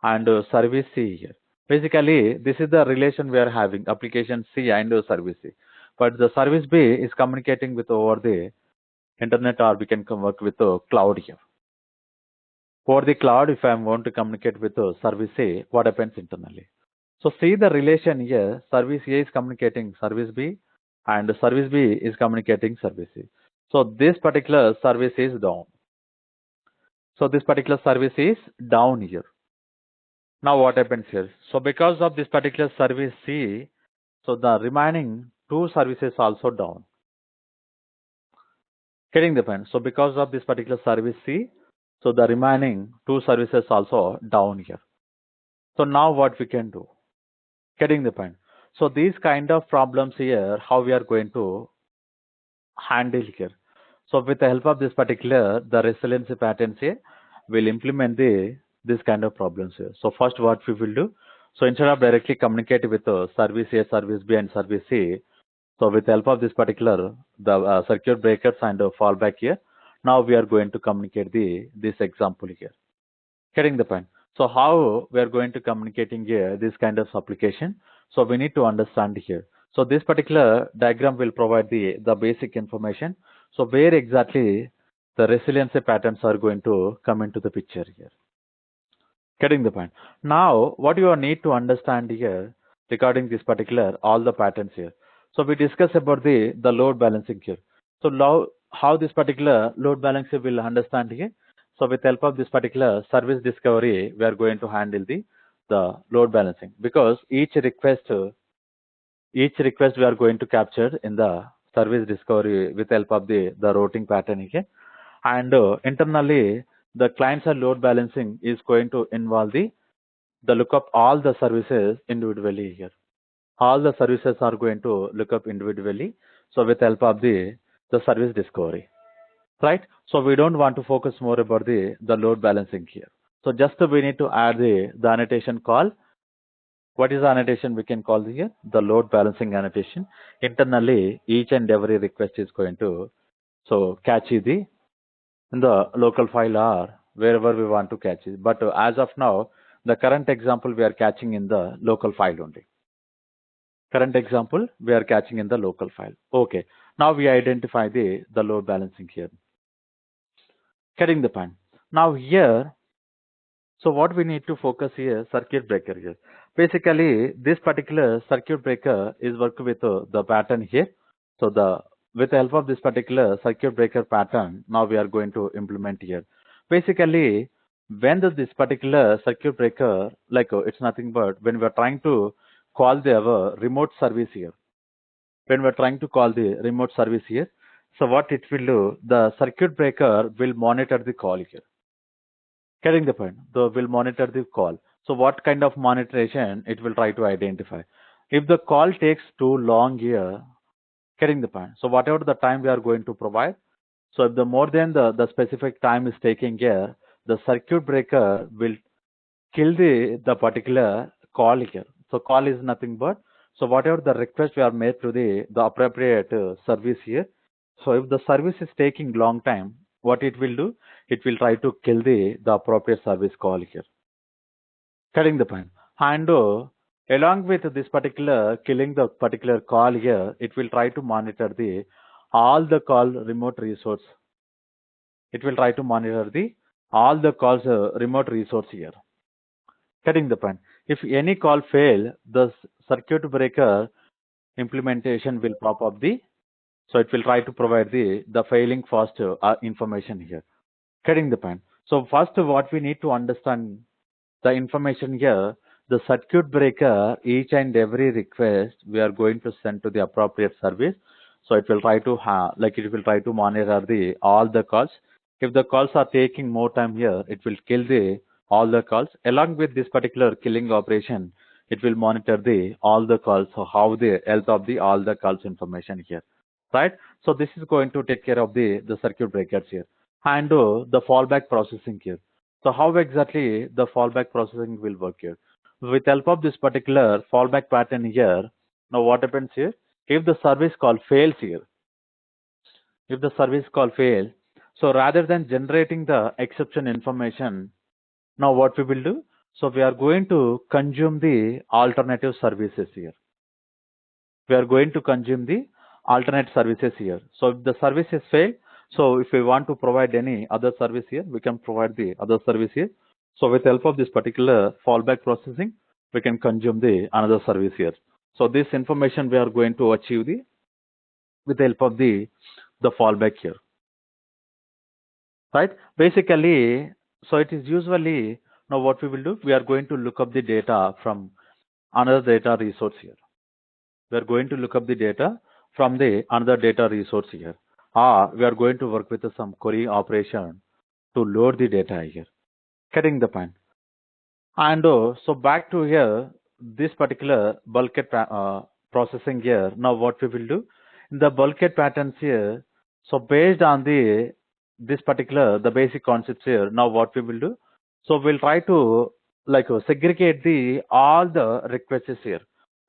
and service C here. Basically, this is the relation we are having, application C and service C. But the service B is communicating with over the internet, or we can work with the cloud here. Over the cloud, if I want to communicate with the service A, what happens internally? So see the relation here, service A is communicating service B and service B is communicating service C. So this particular service is down. So this particular service is down here. Now what happens here? So because of this particular service C, so the remaining two services also down. Getting the point. So because of this particular service C, so the remaining two services also down here. So now what we can do? Getting the point. So these kind of problems here, how we are going to handle here. So with the help of this particular, the resiliency patterns here, we'll implement this kind of problems here. So first what we will do, so instead of directly communicate with service A, service B and service C, so with the help of this particular, the circuit breakers and fallback here, now we are going to communicate this example here. Getting the point. So how we are going to communicating here, this kind of application. So we need to understand here. So this particular diagram will provide the basic information. So where exactly the resiliency patterns are going to come into the picture here. Getting the point. Now what you need to understand here regarding this particular all the patterns here. So we discuss about the load balancing here. So how this particular load balancing will understand here. So with help of this particular service discovery, we are going to handle the load balancing, because each request we are going to capture in the service discovery with help of the routing pattern here. And internally, the client side load balancing is going to involve the lookup all the services individually here. All the services are going to look up individually. So with help of the service discovery, right? So we don't want to focus more about the load balancing here. So just we need to add the annotation call What is the annotation we can call here? The load balancing annotation. Internally, each and every request is going to catch the in the local file or wherever we want to catch it. But as of now, the current example we are catching in the local file only. Current example we are catching in the local file. Okay. Now we identify the load balancing here. Getting the point. Now here, so what we need to focus here, circuit breaker here. Basically, this particular circuit breaker is working with the pattern here. So with the help of this particular circuit breaker pattern, now we are going to implement here. Basically, when this particular circuit breaker, like it's nothing but when we are trying to call our remote service here. When we're trying to call the remote service here, so what it will do, the circuit breaker will monitor the call here. Getting the point. The will monitor the call. So what kind of monitoration it will try to identify? If the call takes too long here, getting the point. So whatever the time we are going to provide, so if the more than the specific time is taking here, the circuit breaker will kill the particular call here. So call is nothing but, so whatever the request we are made to the appropriate service here. So if the service is taking long time, what it will do? It will try to kill the appropriate service call here. Cutting the point. And along with this particular killing the particular call here, it will try to monitor the all the call remote resource. It will try to monitor the all the calls remote resource here. Getting the point. If any call fail, the circuit breaker implementation will pop up so it will try to provide the failing fast information here. Getting the point. So first what we need to understand the information here, the circuit breaker, each and every request we are going to send to the appropriate service. So it will try to it will try to monitor all the calls. If the calls are taking more time here, it will kill all the calls. Along with this particular killing operation, it will monitor all the calls. So how the health of all the calls information here, right? So this is going to take care of the circuit breakers here, and the fallback processing here. So how exactly the fallback processing will work here? With help of this particular fallback pattern here, now what happens here? If the service call fails here, if the service call fails, so rather than generating the exception information, now what we will do? So we are going to consume the alternative services here. We are going to consume the alternate services here. So if the service is failed, so if we want to provide any other service here, we can provide the other service here. So with help of this particular fallback processing, we can consume the another service here. So this information we are going to achieve with the help of the fallback here, right? Basically, so it is usually, now what we will do, we are going to look up the data from another data resource here. We are going to look up the data from the another data resource here. We are going to work with some query operation to load the data here. Getting the point. And so back to here, this particular bulkhead processing here. Now what we will do in the bulkhead patterns here. So based on this particular the basic concepts here. Now what we will do? So we'll try to segregate all the requests here.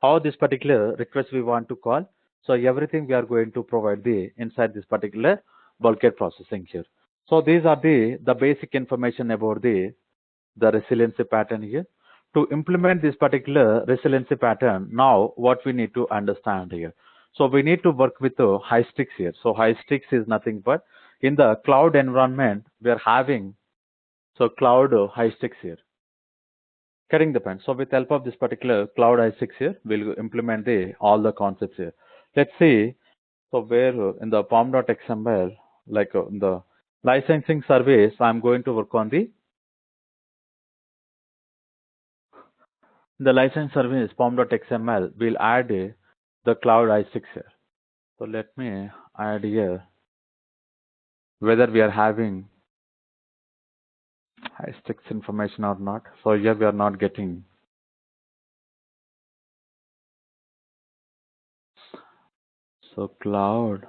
How this particular request we want to call. So everything we are going to provide inside this particular bulkhead processing here. So these are the basic information about the resiliency pattern here. To implement this particular resiliency pattern, now what we need to understand here. So we need to work with Hystrix here. So Hystrix is nothing but in the cloud environment we are having cloud Hystrix here. Getting the point. So with help of this particular cloud Hystrix here, we'll implement all the concepts here. Let's see. So where in the pom.xml, in the licensing service, I'm going to work on the license service pom.xml. We'll add the cloud Hystrix here. So let me add here whether we are having Hystrix information or not. So here we are not getting. So cloud.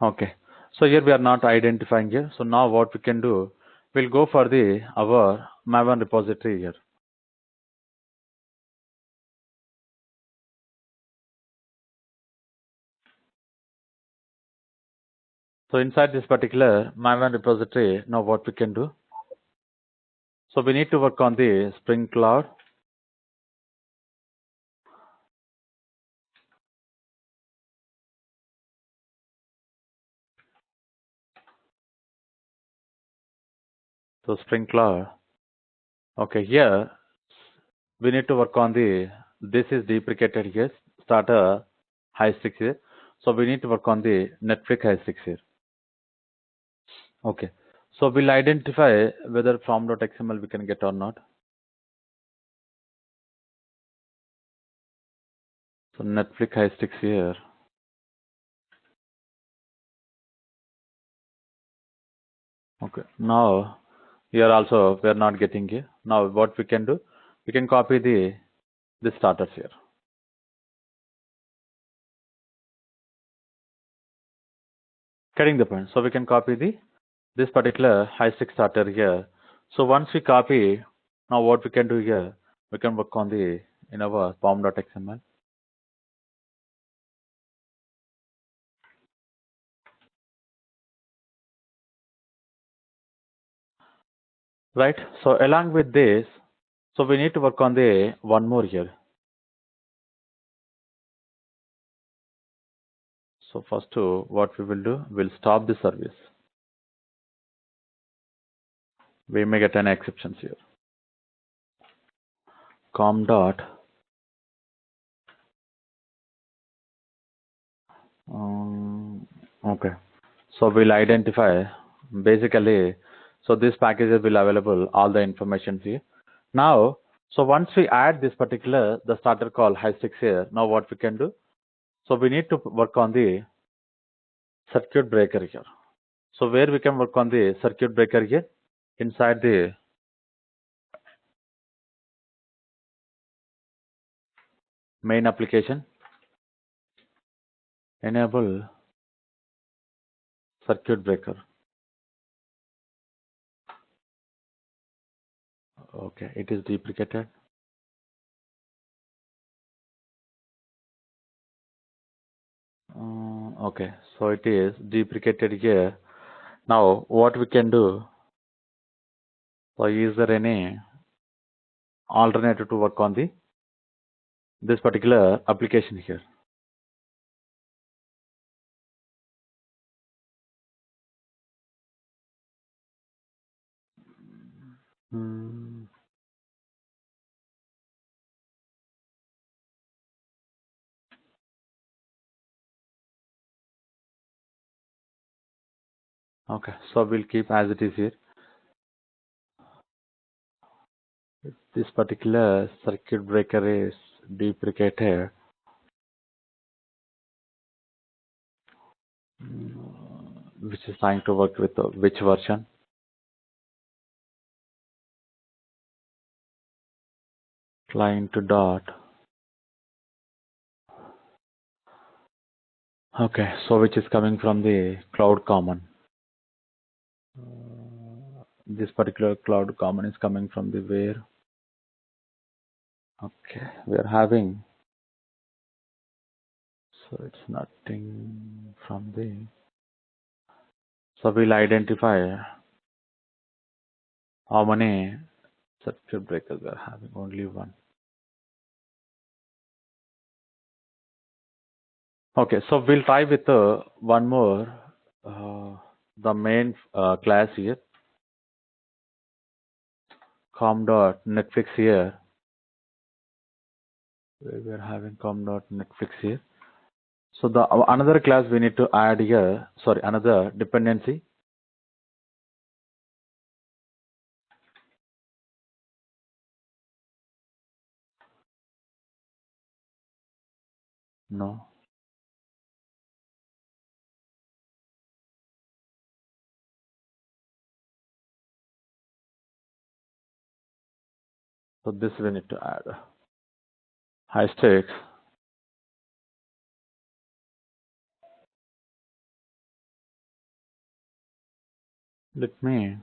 Okay. So here we are not identifying here. So now what we can do, we'll go for the our Maven repository here. So inside this particular Maven repository, now what we can do? So we need to work on the Spring Cloud. So Spring Cloud. Okay, here we need to work on the, this is deprecated here, starter High6 here. So we need to work on the Netflix High6 here. Okay. So we'll identify whether from.xml we can get or not. So Netflix High6 here. Okay. Now here also we are not getting here. Now what we can do, we can copy the starters here. Getting the point. So we can copy this particular High6 starter here. So once we copy, now what we can do here, we can work on the in our pom.xml. Right. So along with this, so we need to work on the one more here. So first what we will do, we'll stop the service. We may get an exceptions here. Com dot okay. So we'll identify basically, so this packages will available all the information here. Now, so once we add this particular the starter call High6 here, now what we can do? So we need to work on the circuit breaker here. So where we can work on the circuit breaker here? Inside the main application, enable circuit breaker. Okay, it is deprecated. Okay, so it is deprecated here. Now what we can do? So is there any alternative to work on the this particular application here? Hmm. Okay, so we'll keep as it is here. This particular circuit breaker is deprecated. Which is trying to work with which version? Client dot. Okay, so which is coming from the Cloud Common. This particular Cloud Common is coming from the where? Okay, we are having, so it's nothing from the, so we'll identify how many circuit breakers we are having, only one. Okay, so we'll try with one more, the main class here, com.netflix here, where we are having com.netflix here. So the another class we need to add here, sorry, another dependency. No. So this we need to add. High stakes. Let me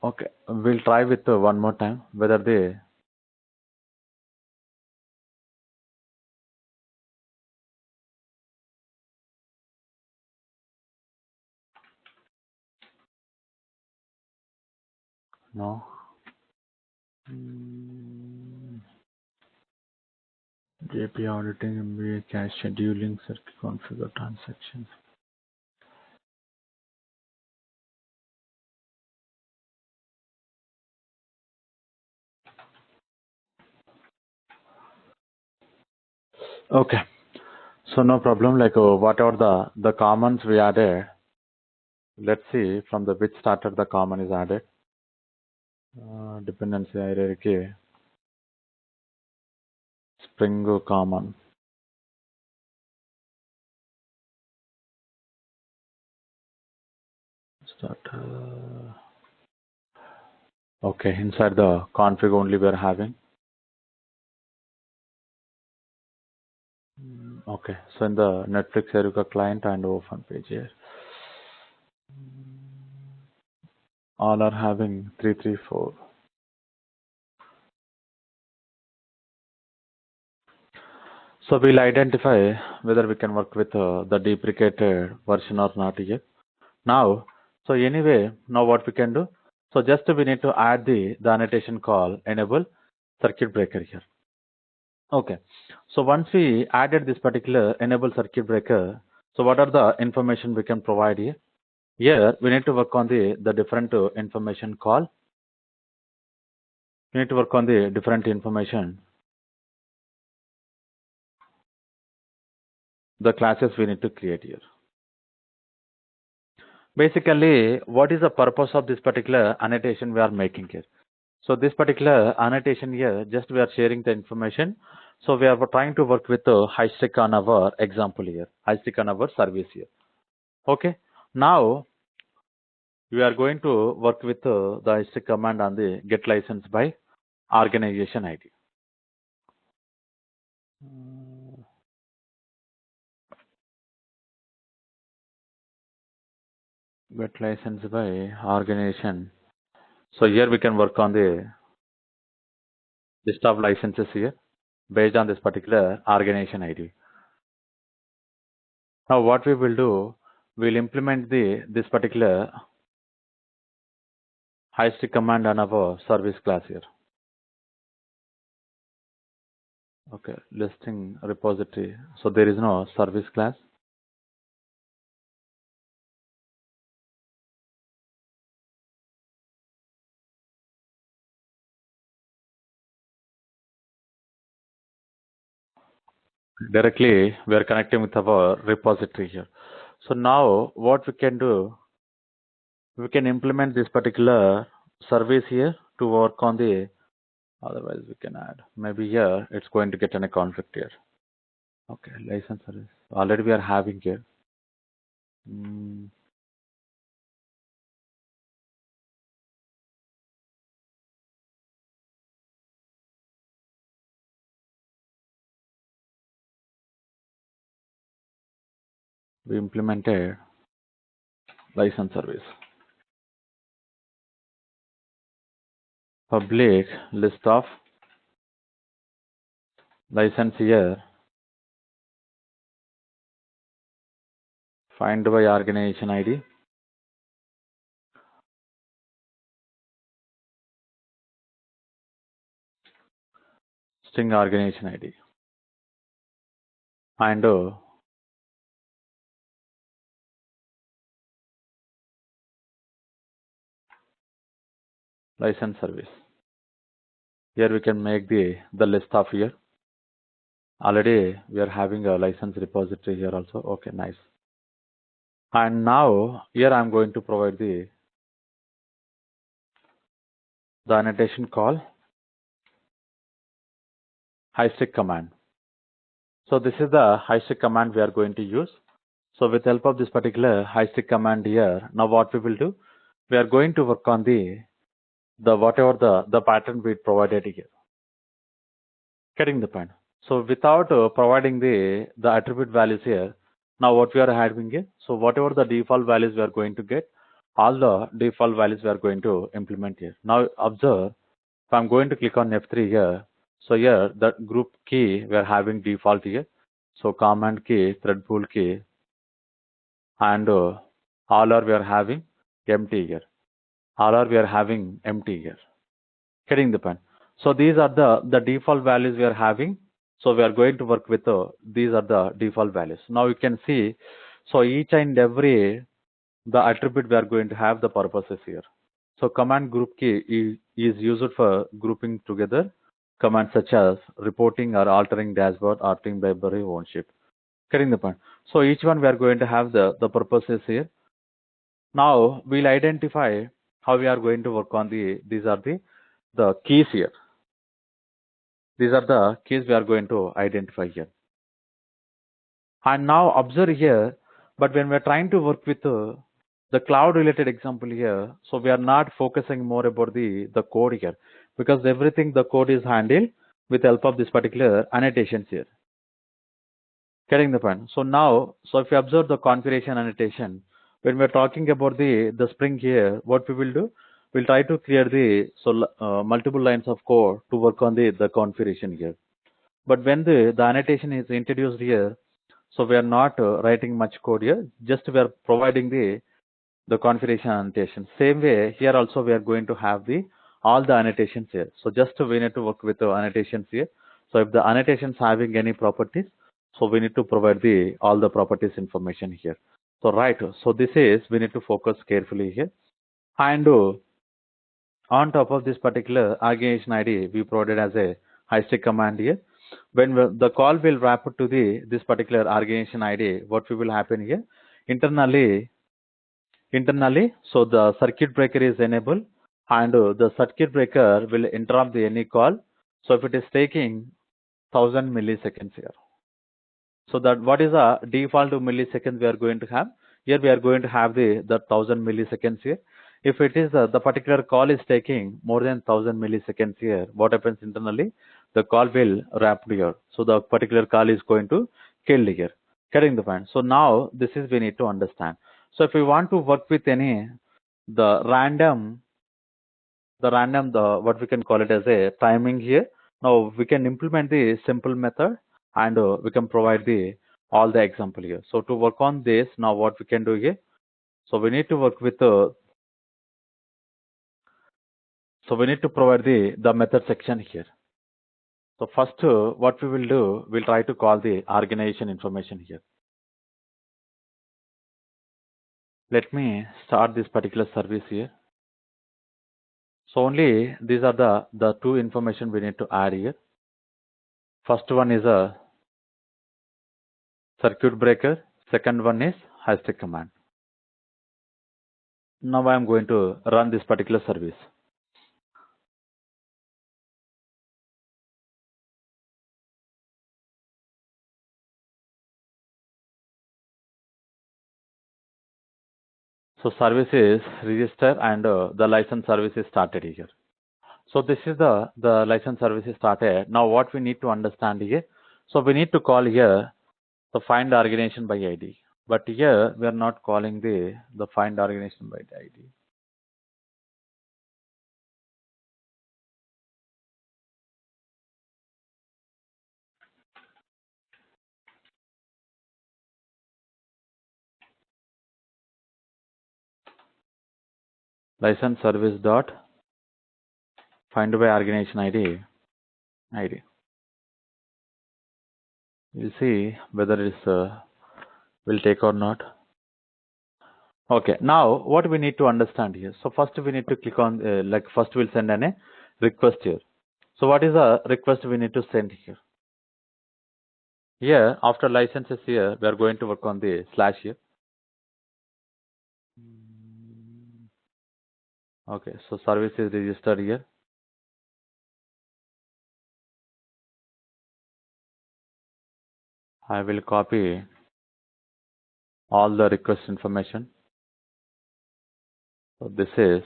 okay, we'll try with one more time whether they no. Hmm. JP auditing, MBA, cash scheduling, circuit configure transactions. Okay, so no problem. Like whatever the commons we added, let's see from the which starter the common is added. Dependency hierarchy, Spring common. Starter. Okay, inside the config only we are having. Okay, so in the Netflix Eruca client and open page here, all are having 334. So we'll identify whether we can work with the deprecated version or not here. Now, so anyway, now what we can do? So just we need to add the annotation call enable circuit breaker here. Okay. So once we added this particular enable circuit breaker, so what are the information we can provide here? Here we need to work on the different information call. We need to work on the different information. The classes we need to create here. Basically, what is the purpose of this particular annotation we are making here? So this particular annotation here, just we are sharing the information. So we are trying to work with the high stick on our example here, high stick on our service here. Okay. Now we are going to work with the high stick command on the get license by organization ID. Get license by organization. So here we can work on the list of licenses here based on this particular organization ID. Now what we will do, we'll implement this particular high stick command on our service class here. Okay, listing repository. So there is no service class. Directly we are connecting with our repository here. So now what we can do, we can implement this particular service here to work on the, otherwise we can add. Maybe here it's going to get in a conflict here. Okay, license service. Already we are having here. We implemented license service. Public list of license here. Find by organization ID. String organization ID. And license service. Here we can make the list of here. Already we are having a license repository here also. Okay, nice. And now here I'm going to provide the annotation call high stick command. So this is the high stick command we are going to use. So with help of this particular high stick command here, now what we will do, we are going to work on the the whatever the pattern we provided here. Getting the point. So without providing the attribute values here, now what we are having here, so whatever the default values we are going to get, all the default values we are going to implement here. Now observe, if I'm going to click on F3 here, so here the group key we are having default here. So command key, thread pool key, and all are we are having empty here. All are we are having empty here. Getting the point. So these are the default values we are having. So we are going to work with these are the default values. Now you can see, so each and every the attribute we are going to have the purposes here. So command group key is used for grouping together commands such as reporting or altering dashboard, altering library ownership. Getting the point. So each one we are going to have the purposes here. Now we'll identify how we are going to work on these are the keys here. These are the keys we are going to identify here. And now observe here, but when we are trying to work with the cloud related example here, so we are not focusing more about the code here, because everything the code is handled with help of this particular annotations here. Getting the point. So now, so if you observe the configuration annotation, when we're talking about the Spring here, what we will do, we'll try to clear multiple lines of code to work on the configuration here. But when the annotation is introduced here, so we are not writing much code here, just we are providing the configuration annotation. Same way here also we are going to have all the annotations here. So just we need to work with the annotations here. So if the annotations having any properties, so we need to provide all the properties information here. So right, so this is we need to focus carefully here. And on top of this particular organization ID, we provided as a high-stick command here. When the call will wrap to this particular organization ID, what will happen here? Internally, so the circuit breaker is enabled, and the circuit breaker will interrupt any call. So if it is taking 1000 milliseconds here, so that what is the default milliseconds we are going to have? Here we are going to have the 1000 milliseconds here. If it is the particular call is taking more than 1000 milliseconds here, what happens internally? The call will wrap here. So the particular call is going to kill here. Getting the point. So now this is we need to understand. So if we want to work with any the random the what we can call it as a timing here. Now we can implement the simple method, and we can provide all the example here. So to work on this, now what we can do here, so we need to work with so we need to provide the method section here. So first what we will do, we'll try to call the organization information here. Let me start this particular service here. So only these are the two information we need to add here. First one is a circuit breaker, second one is high-stick command. Now I am going to run this particular service. So service is registered, and the license service is started here. So this is the license service is started. Now what we need to understand here, so we need to call here the find organization by ID. But here we are not calling the find organization by the ID. License service dot find by organization ID. We'll see whether it's will take or not. Okay, now what we need to understand here. So first we need to click on first we'll send a request here. So what is the request we need to send here? Here after licenses here we are going to work on the slash here. Okay, so service is registered here. I will copy all the request information. So this is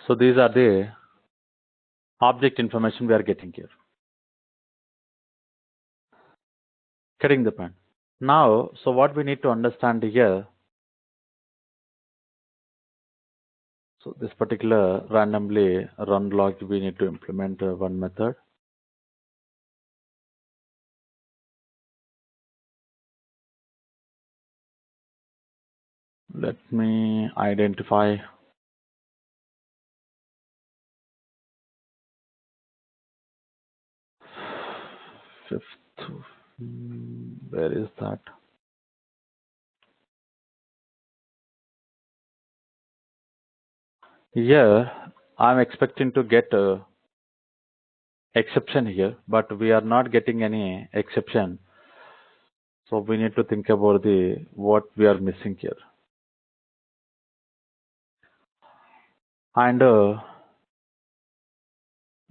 So these are the object information we are getting here. Getting the point. Now, so what we need to understand here, so this particular randomly run log, we need to implement one method. Let me identify fifth. Where is that? Here, I'm expecting to get a exception here, but we are not getting any exception. So we need to think about the what we are missing here. And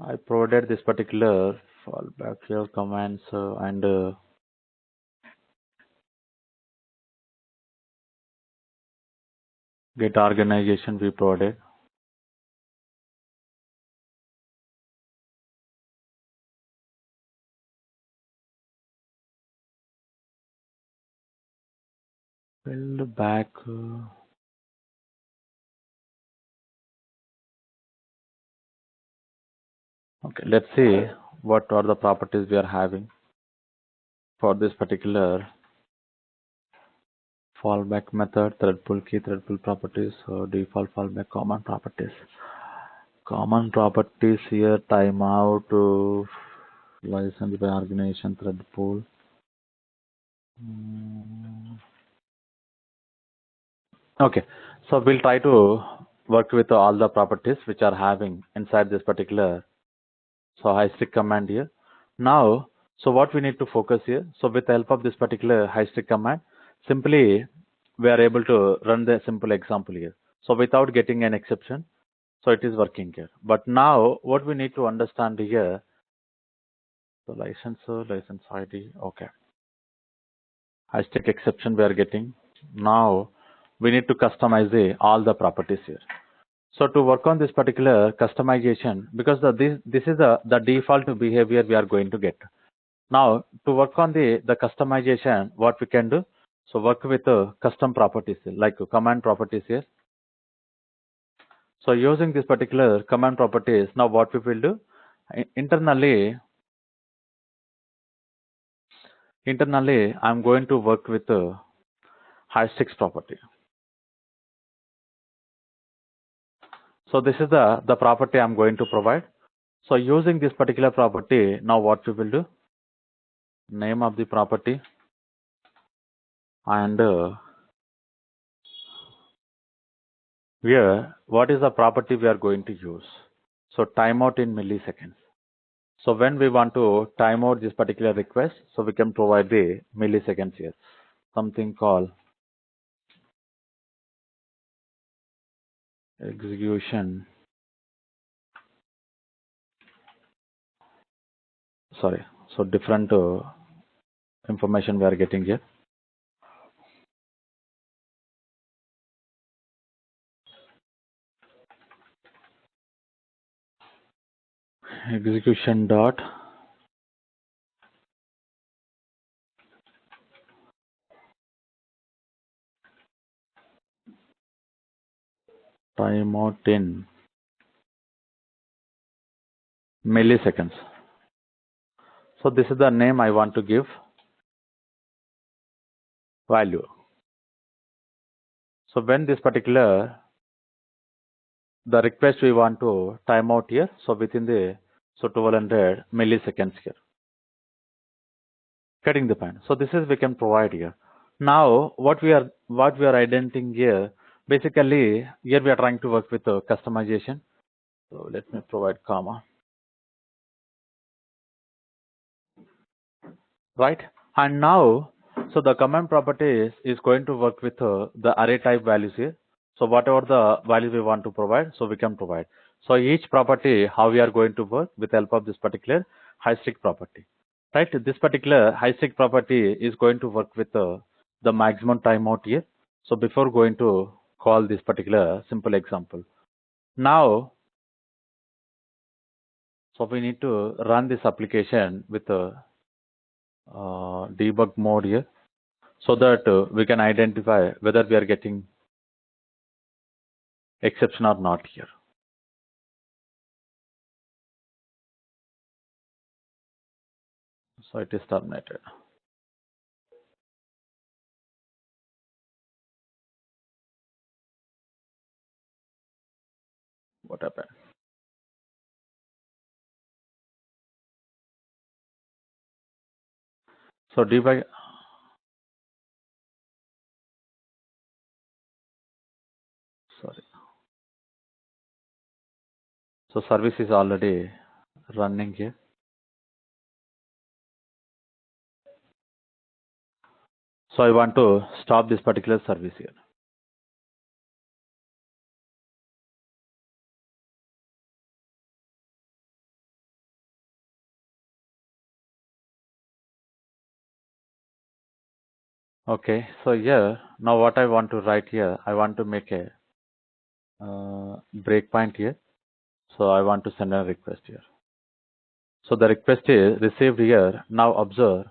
I provided this particular fallback here commands and get organization we provided. Build back. Okay, let's see what are the properties we are having for this particular fallback method, thread pool key, thread pool properties, default fallback common properties. Common properties here, timeout, license by organization, thread pool. Okay, so we'll try to work with all the properties which are having inside this particular high stick command here. Now, so what we need to focus here, so with the help of this particular high stick command, simply we are able to run the simple example here. So without getting an exception, so it is working here. But now what we need to understand here, so license ID, okay. High stick exception we are getting. Now we need to customize all the properties here. So to work on this particular customization, because this is the default behavior we are going to get. Now to work on the customization, what we can do, so work with custom properties like command properties here. So using this particular command properties, now what we will do, internally I'm going to work with high sticks property. So this is the property I'm going to provide. So using this particular property, now what we will do, name of the property, and here what is the property we are going to use. So timeout in milliseconds. So when we want to time out this particular request, so we can provide the milliseconds here, something called execution. Sorry, so different information we are getting here. Execution dot timeout in milliseconds. So this is the name I want to give value. So when this particular the request we want to time out here, so within the 1200 milliseconds here. Getting the point. So this is we can provide here. Now what we are identifying here, basically here we are trying to work with customization. So let me provide comma, right? And now so the command properties is going to work with the array type values here. So whatever the values we want to provide, so we can provide. So each property, how we are going to work with the help of this particular high stick property, right? This particular high stick property is going to work with the maximum timeout here. So before going to call this particular simple example, now So we need to run this application with a debug mode here, so that we can identify whether we are getting exception or not here. So it is terminated. What happened? So debug. Sorry. So service is already running here. So I want to stop this particular service here. Okay. So here, now what I want to write here, I want to make a breakpoint here. So I want to send a request here. So the request is received here. Now observe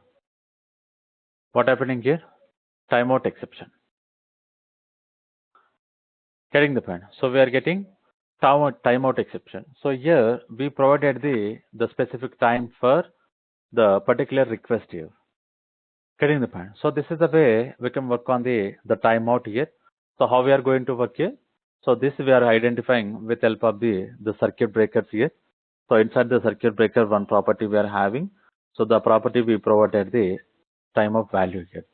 what happening here. Timeout exception. Getting the point. So we are getting timeout exception. So here we provided the specific time for the particular request here. Getting the point. So this is the way we can work on the timeout here. So how we are going to work here? So this we are identifying with help of the circuit breakers here. So inside the circuit breaker, one property we are having. So the property we provided the timeout value here.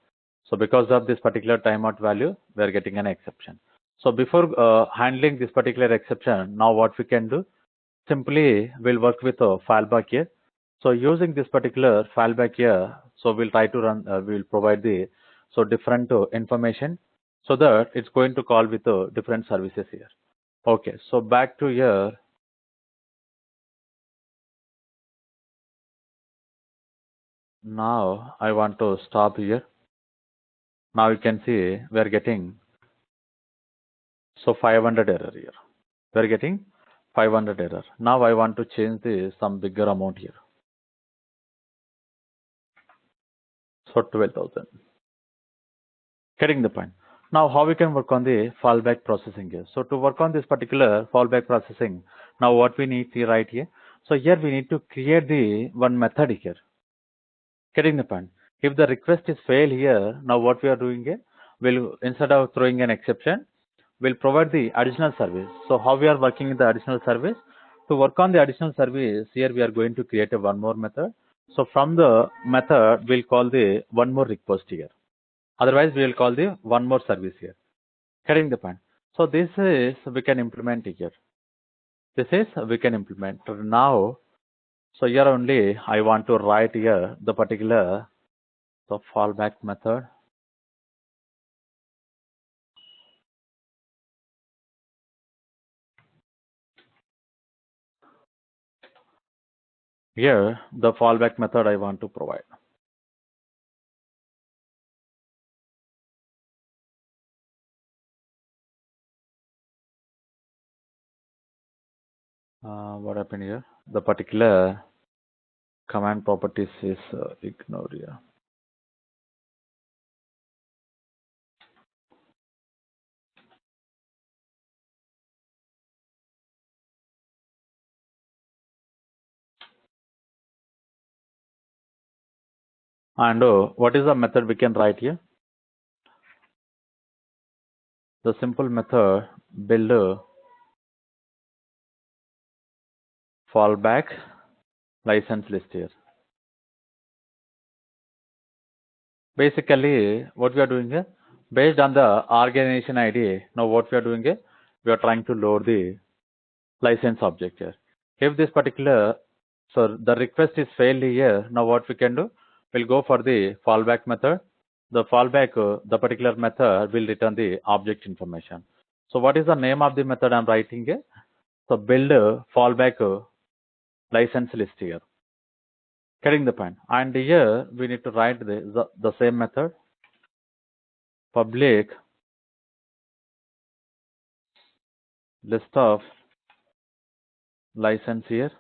So because of this particular timeout value, we are getting an exception. So before handling this particular exception, now what we can do? Simply we'll work with a fallback here. So using this particular fallback here, so we'll try to run, we'll provide the different information, so that it's going to call with different services here. Okay, so back to here. Now I want to stop here. Now you can see we are getting 500 error here. We are getting 500 error. Now I want to change some bigger amount here. So 12,000. Getting the point. Now how we can work on the fallback processing here. So to work on this particular fallback processing, now what we need to write here. So here we need to create the one method here. Getting the point. If the request is fail here, now what we are doing here, we'll, instead of throwing an exception, we'll provide the additional service. So how we are working in the additional service? To work on the additional service, here we are going to create a one more method. So from the method, we'll call the one more request here. Otherwise, we will call the one more service here. Getting the point. So this is we can implement here. This is we can implement now. So here only I want to write here the particular fallback method. Here the fallback method I want to provide. What happened here? The particular command properties is ignored here. And what is the method we can write here? The simple method build a fallback license list here. Basically, what we are doing here, based on the organization ID, now what we are doing here, we are trying to load the license object here. If this particular, so the request is failed here, now what we can do, we'll go for the fallback method. The fallback, the particular method will return the object information. So what is the name of the method I'm writing here? So build a fallback license list here. Getting the point. And here we need to write the same method, public list of license here.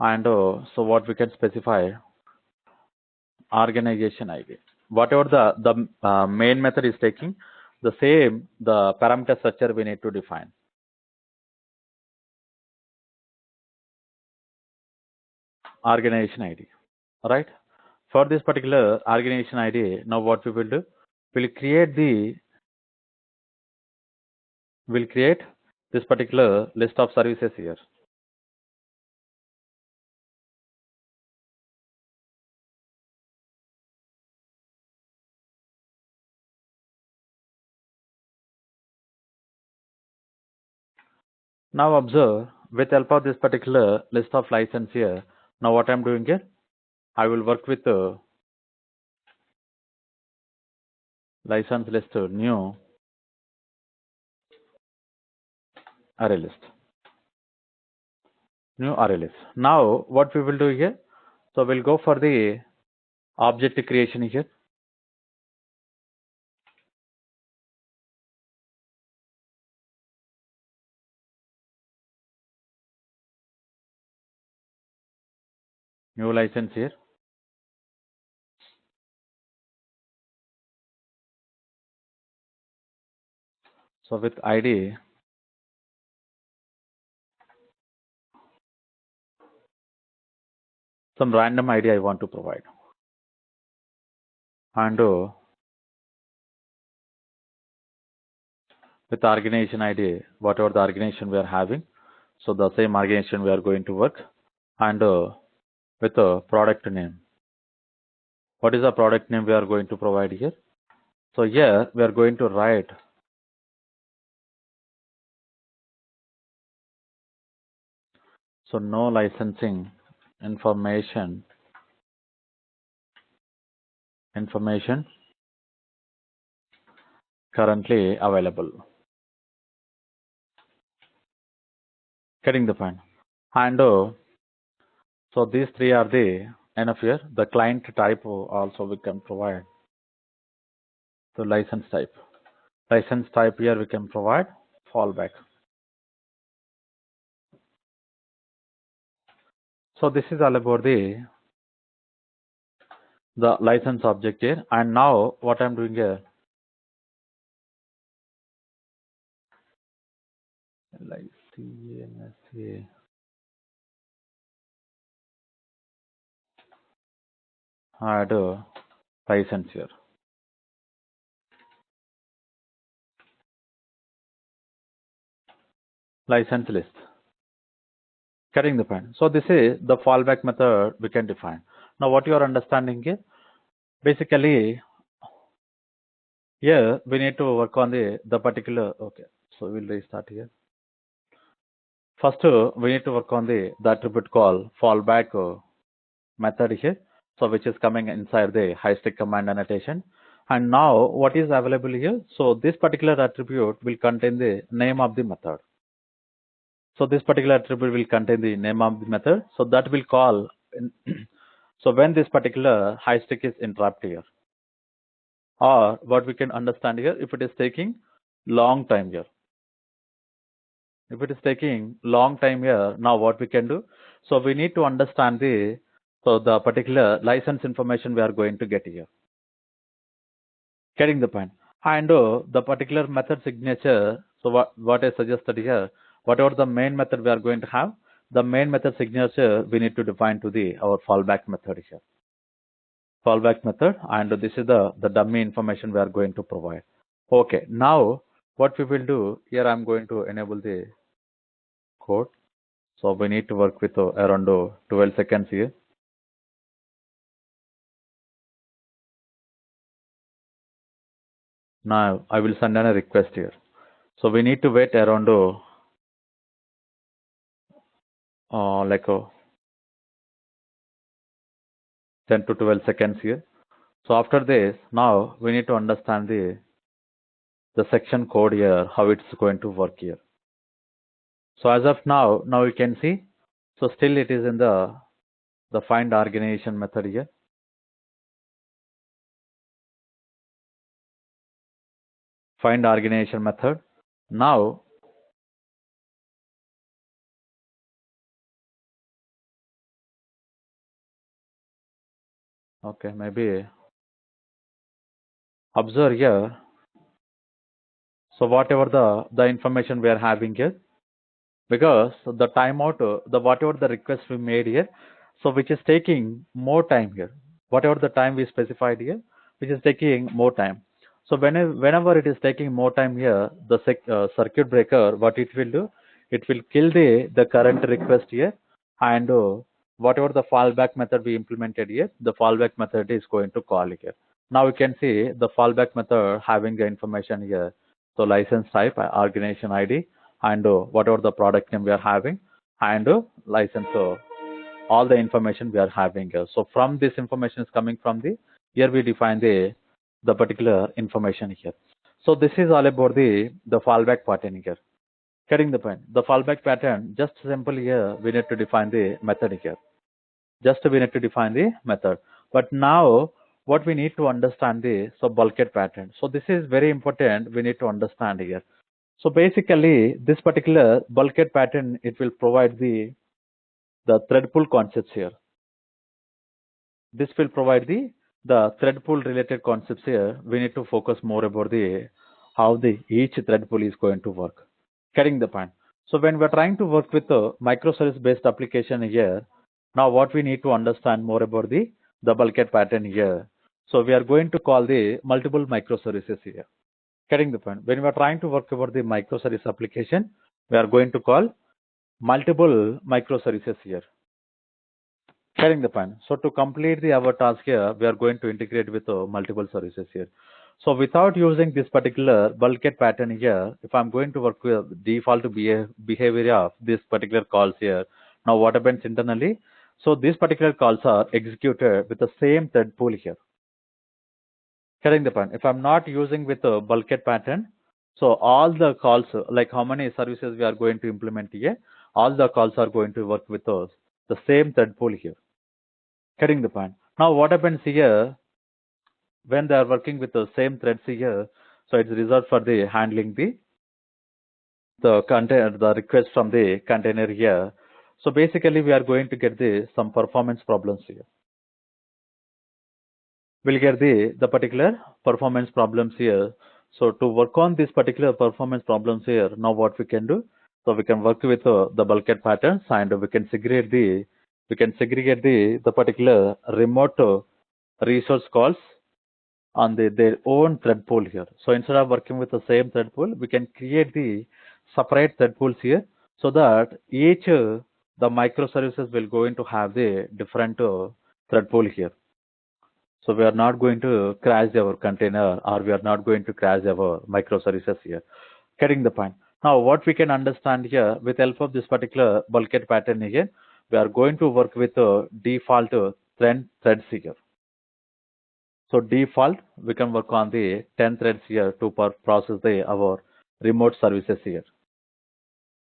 And so what we can specify, organization ID. Whatever the main method is taking, the same the parameter structure we need to define. Organization ID, right? For this particular organization ID, now what we will do, we'll create this particular list of services here. Now observe, with help of this particular list of license here, now what I'm doing here, I will work with license list new array list. New array list. Now what we will do here, so we'll go for the object creation here. New license here. So with ID, some random ID I want to provide. And with organization ID, whatever the organization we are having, so the same organization we are going to work. And with a product name. What is the product name we are going to provide here? So here we are going to write so no licensing information currently available. Getting the point. And so these three are the enough here. The client type also we can provide. The license type. License type here we can provide fallback. So this is all about the license object here. And now what I'm doing here, LICNSA. Add license here. License list. Getting the point. So this is the fallback method we can define. Now what you are understanding here, basically here we need to work on the particular, okay, so we'll restart here. First we need to work on the attribute called fallback method here, so which is coming inside the high stick command annotation. And now what is available here, so this particular attribute will contain the name of the method. So this particular attribute will contain the name of the method, so that will call so when this particular high stick is interrupted here, or what we can understand here, if it is taking long time here, if it is taking long time here, now what we can do, so we need to understand the particular license information we are going to get here. Getting the point. And the particular method signature, so what I suggested here, whatever the main method we are going to have, the main method signature we need to define to our fallback method here. Fallback method, and this is the dummy information we are going to provide. Okay, now what we will do here, I'm going to enable the code. So we need to work with around 12 seconds here. Now I will send in a request here. So we need to wait around like 10 to 12 seconds here. So after this, now we need to understand the section code here, how it's going to work here. So as of now you can see, so still it is in the find organization method here. Find organization method. Now Okay, maybe observe here. So whatever the information we are having here, because the timeout, the whatever the request we made here, so which is taking more time here. Whatever the time we specified here, which is taking more time. So whenever it is taking more time here, the circuit breaker, what it will do, it will kill the current request here, and whatever the fallback method we implemented here, the fallback method is going to call here. Now you can see the fallback method having the information here. So license type, organization ID, and whatever the product name we are having, and license, all the information we are having here. So from this information is coming from the, here we define the particular information here. So this is all about the fallback pattern here. Getting the point? The fallback pattern, just simply here we need to define the method here. Just we need to define the method. But now what we need to understand the bulkhead pattern. So this is very important. We need to understand here. So basically, this particular bulkhead pattern, it will provide the thread pool concepts here. This will provide the thread pool related concepts here. We need to focus more about the how the each thread pool is going to work. Getting the point. So when we're trying to work with a microservice based application here, now what we need to understand more about the bulkhead pattern here. So we are going to call the multiple microservices here. Getting the point. When we are trying to work about the microservice application, we are going to call multiple microservices here. Getting the point. So to complete our task here, we are going to integrate with multiple services here. So without using this particular bulkhead pattern here, if I'm going to work with default behavior of this particular calls here, now what happens internally? So these particular calls are executed with the same thread pool here. Getting the point. If I'm not using with a bulkhead pattern, so all the calls, like how many services we are going to implement here, all the calls are going to work with us, the same thread pool here. Getting the point. Now what happens here, when they are working with the same threads here, so it's reserved for the handling the container, the request from the container here. So basically we are going to get some performance problems here. We'll get the particular performance problems here. So to work on this particular performance problems here, now what we can do, so we can work with the bulkhead patterns, and we can segregate the particular remote resource calls on their own thread pool here. So instead of working with the same thread pool, we can create the separate thread pools here, so that each the microservices will going to have the different thread pool here. So we are not going to crash our container, or we are not going to crash our microservices here. Getting the point. Now what we can understand here, with help of this particular bulkhead pattern here, we are going to work with default threads here. So default, we can work on the 10 threads here to process our remote services here.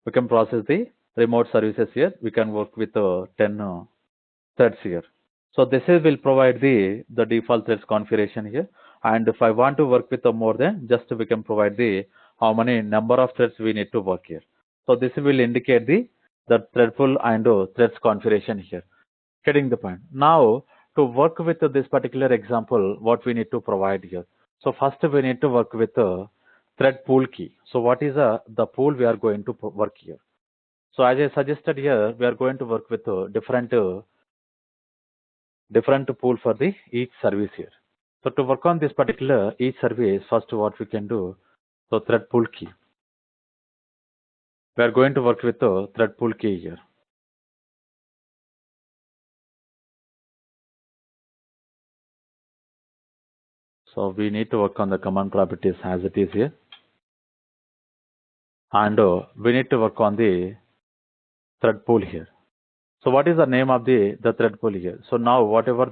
We can process the remote services here. We can work with 10 threads here. So this will provide the default threads configuration here. And if I want to work with more than, just we can provide the how many number of threads we need to work here. So this will indicate the thread pool and threads configuration here. Getting the point. Now to work with this particular example, what we need to provide here. So first we need to work with a thread pool key. So what is the pool we are going to work here? So as I suggested here, we are going to work with different pool for each service here. So to work on this particular each service, first what we can do, so thread pool key. We are going to work with the thread pool key here. So we need to work on the command properties as it is here. And we need to work on the thread pool here. So what is the name of the thread pool here? So now whatever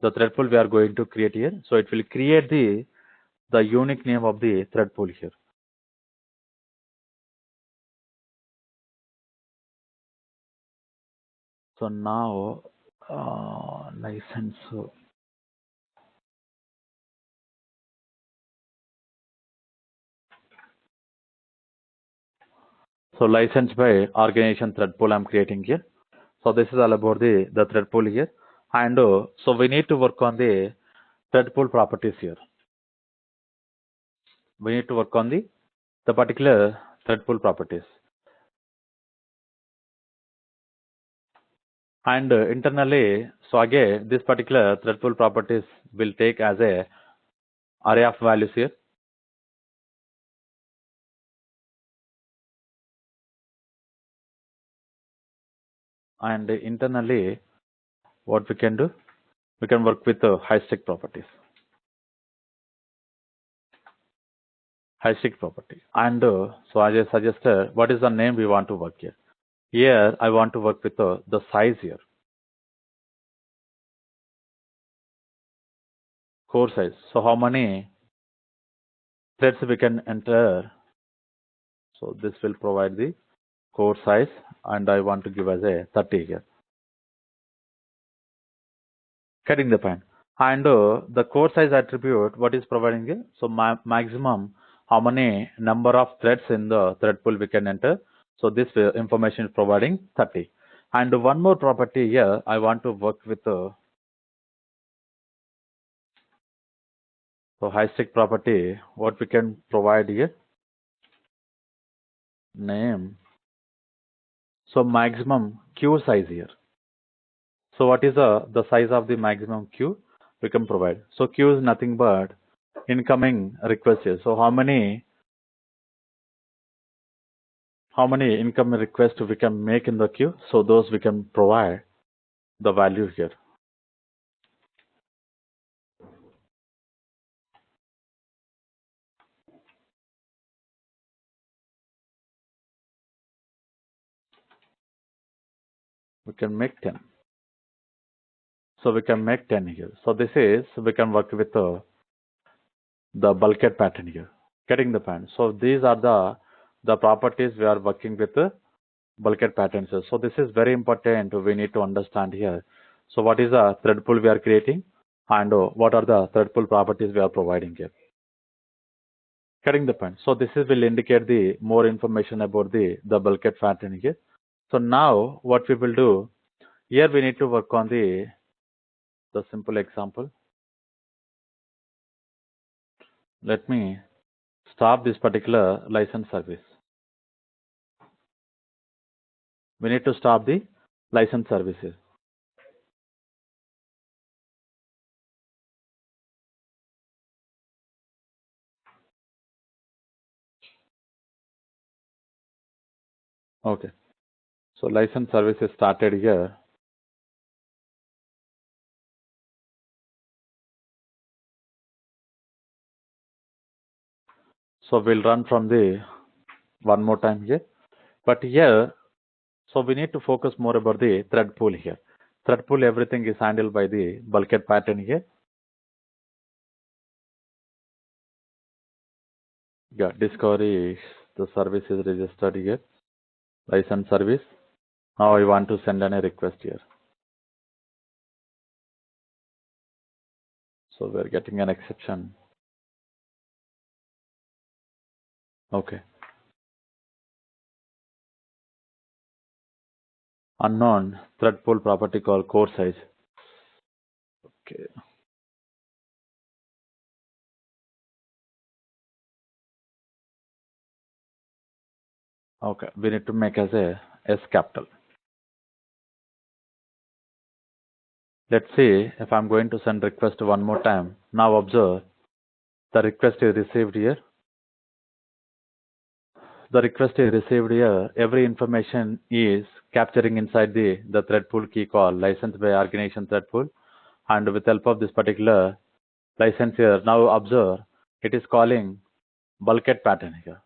the thread pool we are going to create here, so it will create the unique name of the thread pool here. So now license. So license by organization thread pool I'm creating here. So this is all about the thread pool here. And so we need to work on the thread pool properties here. We need to work on the particular thread pool properties. And internally, so again, this particular thread pool properties will take as a array of values here. And internally, what we can do, we can work with high stick properties. High stick property. And so as I suggested, what is the name we want to work here? Here, I want to work with the size here. Core size. So how many threads we can enter? So this will provide the core size, and I want to give as a 30 here. Getting the point. And the core size attribute, what is providing here? So maximum, how many number of threads in the thread pool we can enter. So this information is providing 30. And one more property here, I want to work with so high stick property, what we can provide here? Name. So maximum queue size here. So what is the size of the maximum queue we can provide? So queue is nothing but incoming requests here. So how many incoming requests we can make in the queue? So those we can provide the value here. We can make 10. So we can make 10 here. So this is, we can work with the bulkhead pattern here. Getting the point. So these are the properties we are working with the bulkhead patterns. So this is very important. We need to understand here. So what is the thread pool we are creating, and what are the thread pool properties we are providing here. Getting the point. So this will indicate the more information about the bulkhead pattern here. So now what we will do here, we need to work on the simple example. Let me stop this particular license service. We need to stop the license services. Okay. So license services started here. So we'll run from the one more time here. But here, so we need to focus more about the thread pool here. Thread pool, everything is handled by the bulkhead pattern here. Yeah, discovery, the service is registered here. License service. Now I want to send a request here. So we're getting an exception. Okay. Unknown thread pool property called core size. Okay. Okay. We need to make as a S capital. Let's see if I'm going to send request one more time. Now observe the request is received here. The request is received here. Every information is capturing inside the thread pool key called license by organization thread pool. And with help of this particular license here, now observe it is calling bulkhead pattern here.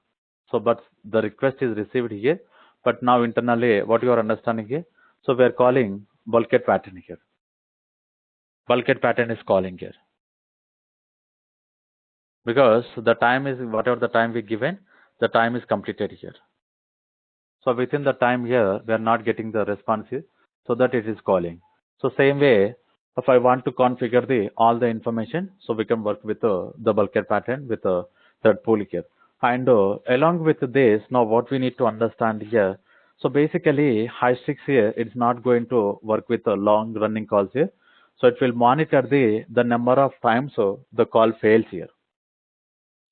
So but the request is received here, but now internally what you are understanding here? So we are calling bulkhead pattern here. Bulkhead pattern is calling here. Because the time is whatever the time we given, the time is completed here. So within the time here, we are not getting the response here, so that it is calling. So same way, if I want to configure all the information, so we can work with the bulkhead pattern with the thread pool here. And along with this, now what we need to understand here. So basically, high sticks here, it's not going to work with the long running calls here. So it will monitor the number of times the call fails here.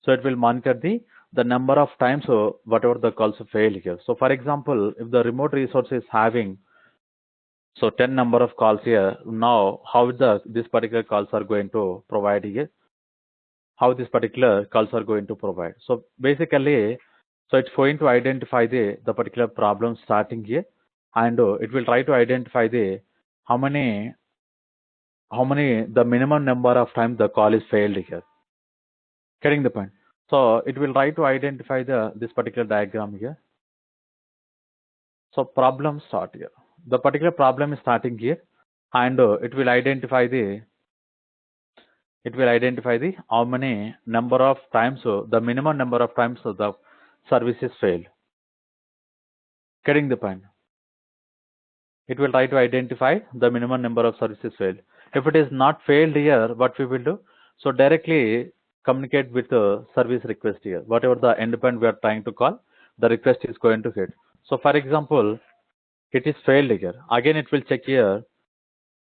So it will monitor the number of times whatever the calls fail here. So for example, if the remote resource is having 10 number of calls here, now how this particular calls are going to provide here? How this particular calls are going to provide? So basically, so it's going to identify the particular problem starting here, and it will try to identify how many the minimum number of times the call is failed here. Getting the point? So it will try to identify this particular diagram here. So problem start here. The particular problem is starting here, and it will identify the how many number of times the minimum number of times the service is failed. Getting the point? It will try to identify the minimum number of services failed. If it is not failed here, what we will do? So directly communicate with the service request here. Whatever the endpoint we are trying to call, the request is going to hit. So for example, it is failed here. Again, it will check here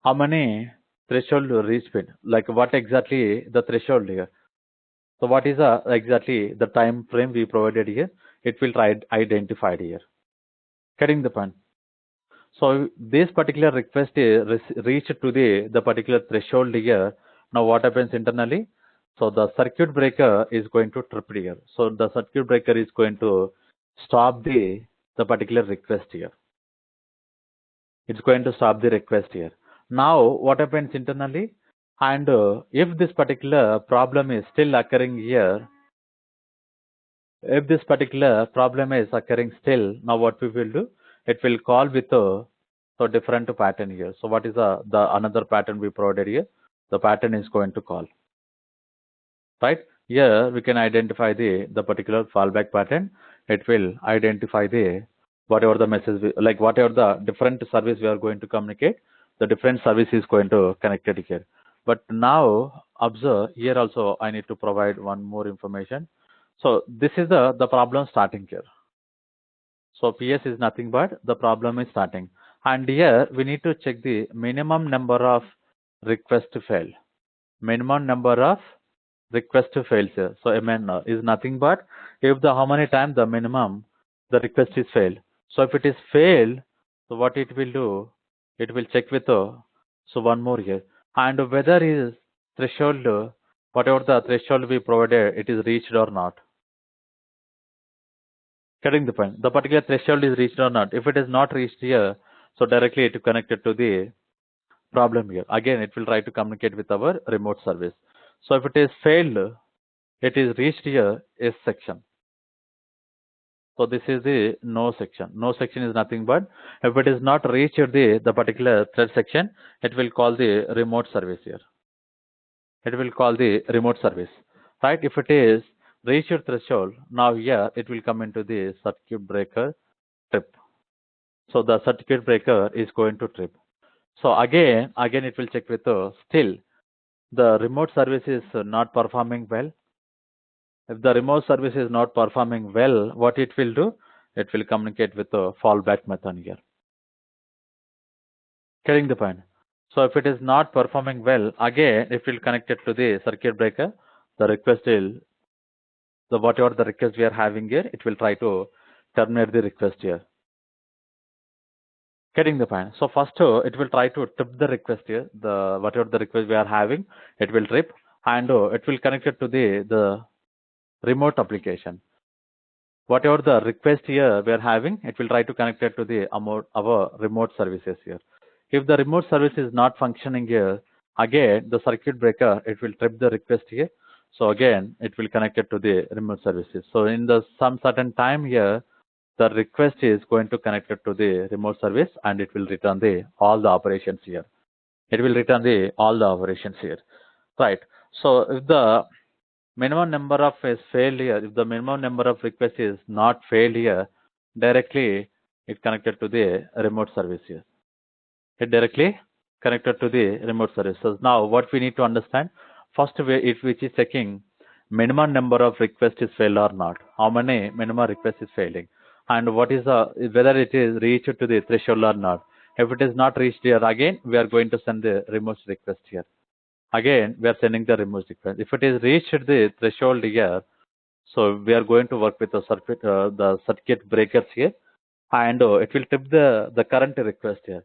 how many threshold reach pin, like what exactly the threshold here. So what is exactly the time frame we provided here? It will try identified here. Getting the point? So this particular request is reached to the particular threshold here. Now what happens internally? So the circuit breaker is going to trip here. So the circuit breaker is going to stop the particular request here. It's going to stop the request here. Now what happens internally? And if this particular problem is still occurring here, if this particular problem is occurring still, now what we will do? It will call with a different pattern here. So what is the another pattern we provided here? The pattern is going to call. Right? Here we can identify the particular fallback pattern. It will identify the whatever the message like whatever the different service we are going to communicate, the different service is going to connect it here. But now observe here also I need to provide one more information. So this is the problem starting here. So PS is nothing but the problem is starting. And here we need to check the minimum number of request to fail. Minimum number of request to fail here. So MN is nothing but if the how many times the minimum the request is failed. So if it is failed, so what it will do? It will check with so one more here. And whether is threshold whatever the threshold we provided it is reached or not. Getting the point. The particular threshold is reached or not. If it is not reached here, so directly it is connected to the problem here. Again, it will try to communicate with our remote service. So if it is failed, it is reached here is section. So this is the no section. No section is nothing but if it is not reached the particular thread section, it will call the remote service here. It will call the remote service. Right? If it is reached threshold, now here it will come into the circuit breaker trip. So the circuit breaker is going to trip. So again it will check with still the remote service is not performing well. If the remote service is not performing well, what it will do? It will communicate with the fallback method here. Getting the point? So if it is not performing well, again it will connect it to the circuit breaker. The request will the whatever the request we are having here, it will try to terminate the request here. Getting the point? So first it will try to trip the request here. The whatever the request we are having, it will trip and it will connect it to the remote application. Whatever the request here we are having, it will try to connect it to the our remote services here. If the remote service is not functioning here, again the circuit breaker it will trip the request here. So again it will connect it to the remote services. So in the some certain time here, the request is going to connect it to the remote service and it will return all the operations here. It will return all the operations here. Right. So if the minimum number of is failed here, if the minimum number of requests is not failed here, directly it connected to the remote service here. It directly connected to the remote service. So now what we need to understand, first which is checking minimum number of requests is failed or not. How many minimum requests is failing, and what is whether it is reached to the threshold or not. If it is not reached here, again we are going to send the remote request here. Again, we are sending the remote request. If it is reached the threshold here, so we are going to work with the circuit breakers here, and it will trip the current request here.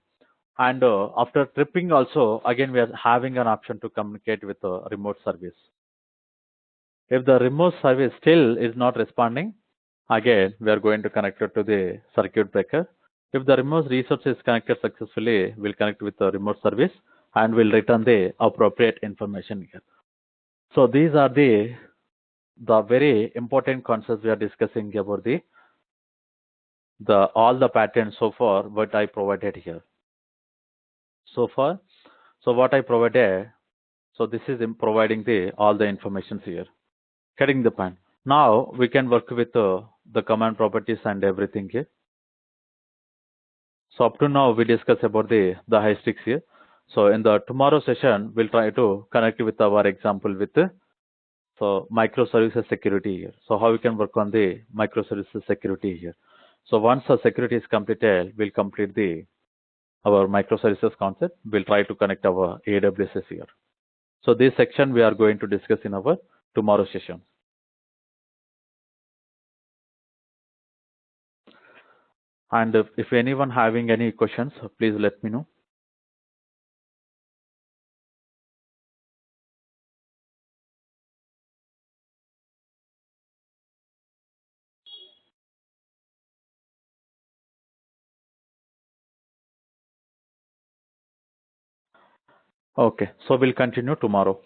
And after tripping also, again we are having an option to communicate with the remote service. If the remote service still is not responding, again we are going to connect it to the circuit breaker. If the remote resource is connected successfully, we'll connect with the remote service and will return the appropriate information here. So these are the very important concepts we are discussing about the all the patterns so far what I provided here. So far, so what I provided, so this is in providing the all the informations here. Getting the point. Now we can work with the command properties and everything here. So up to now we discuss about the heuristics here. So in the tomorrow session we'll try to connect with our example with so microservices security here. So how we can work on the microservices security here. So once the security is completed, we'll complete our microservices concept. We'll try to connect our AWS here. So this section we are going to discuss in our tomorrow session. And if anyone having any questions, please let me know. Okay, so we'll continue tomorrow.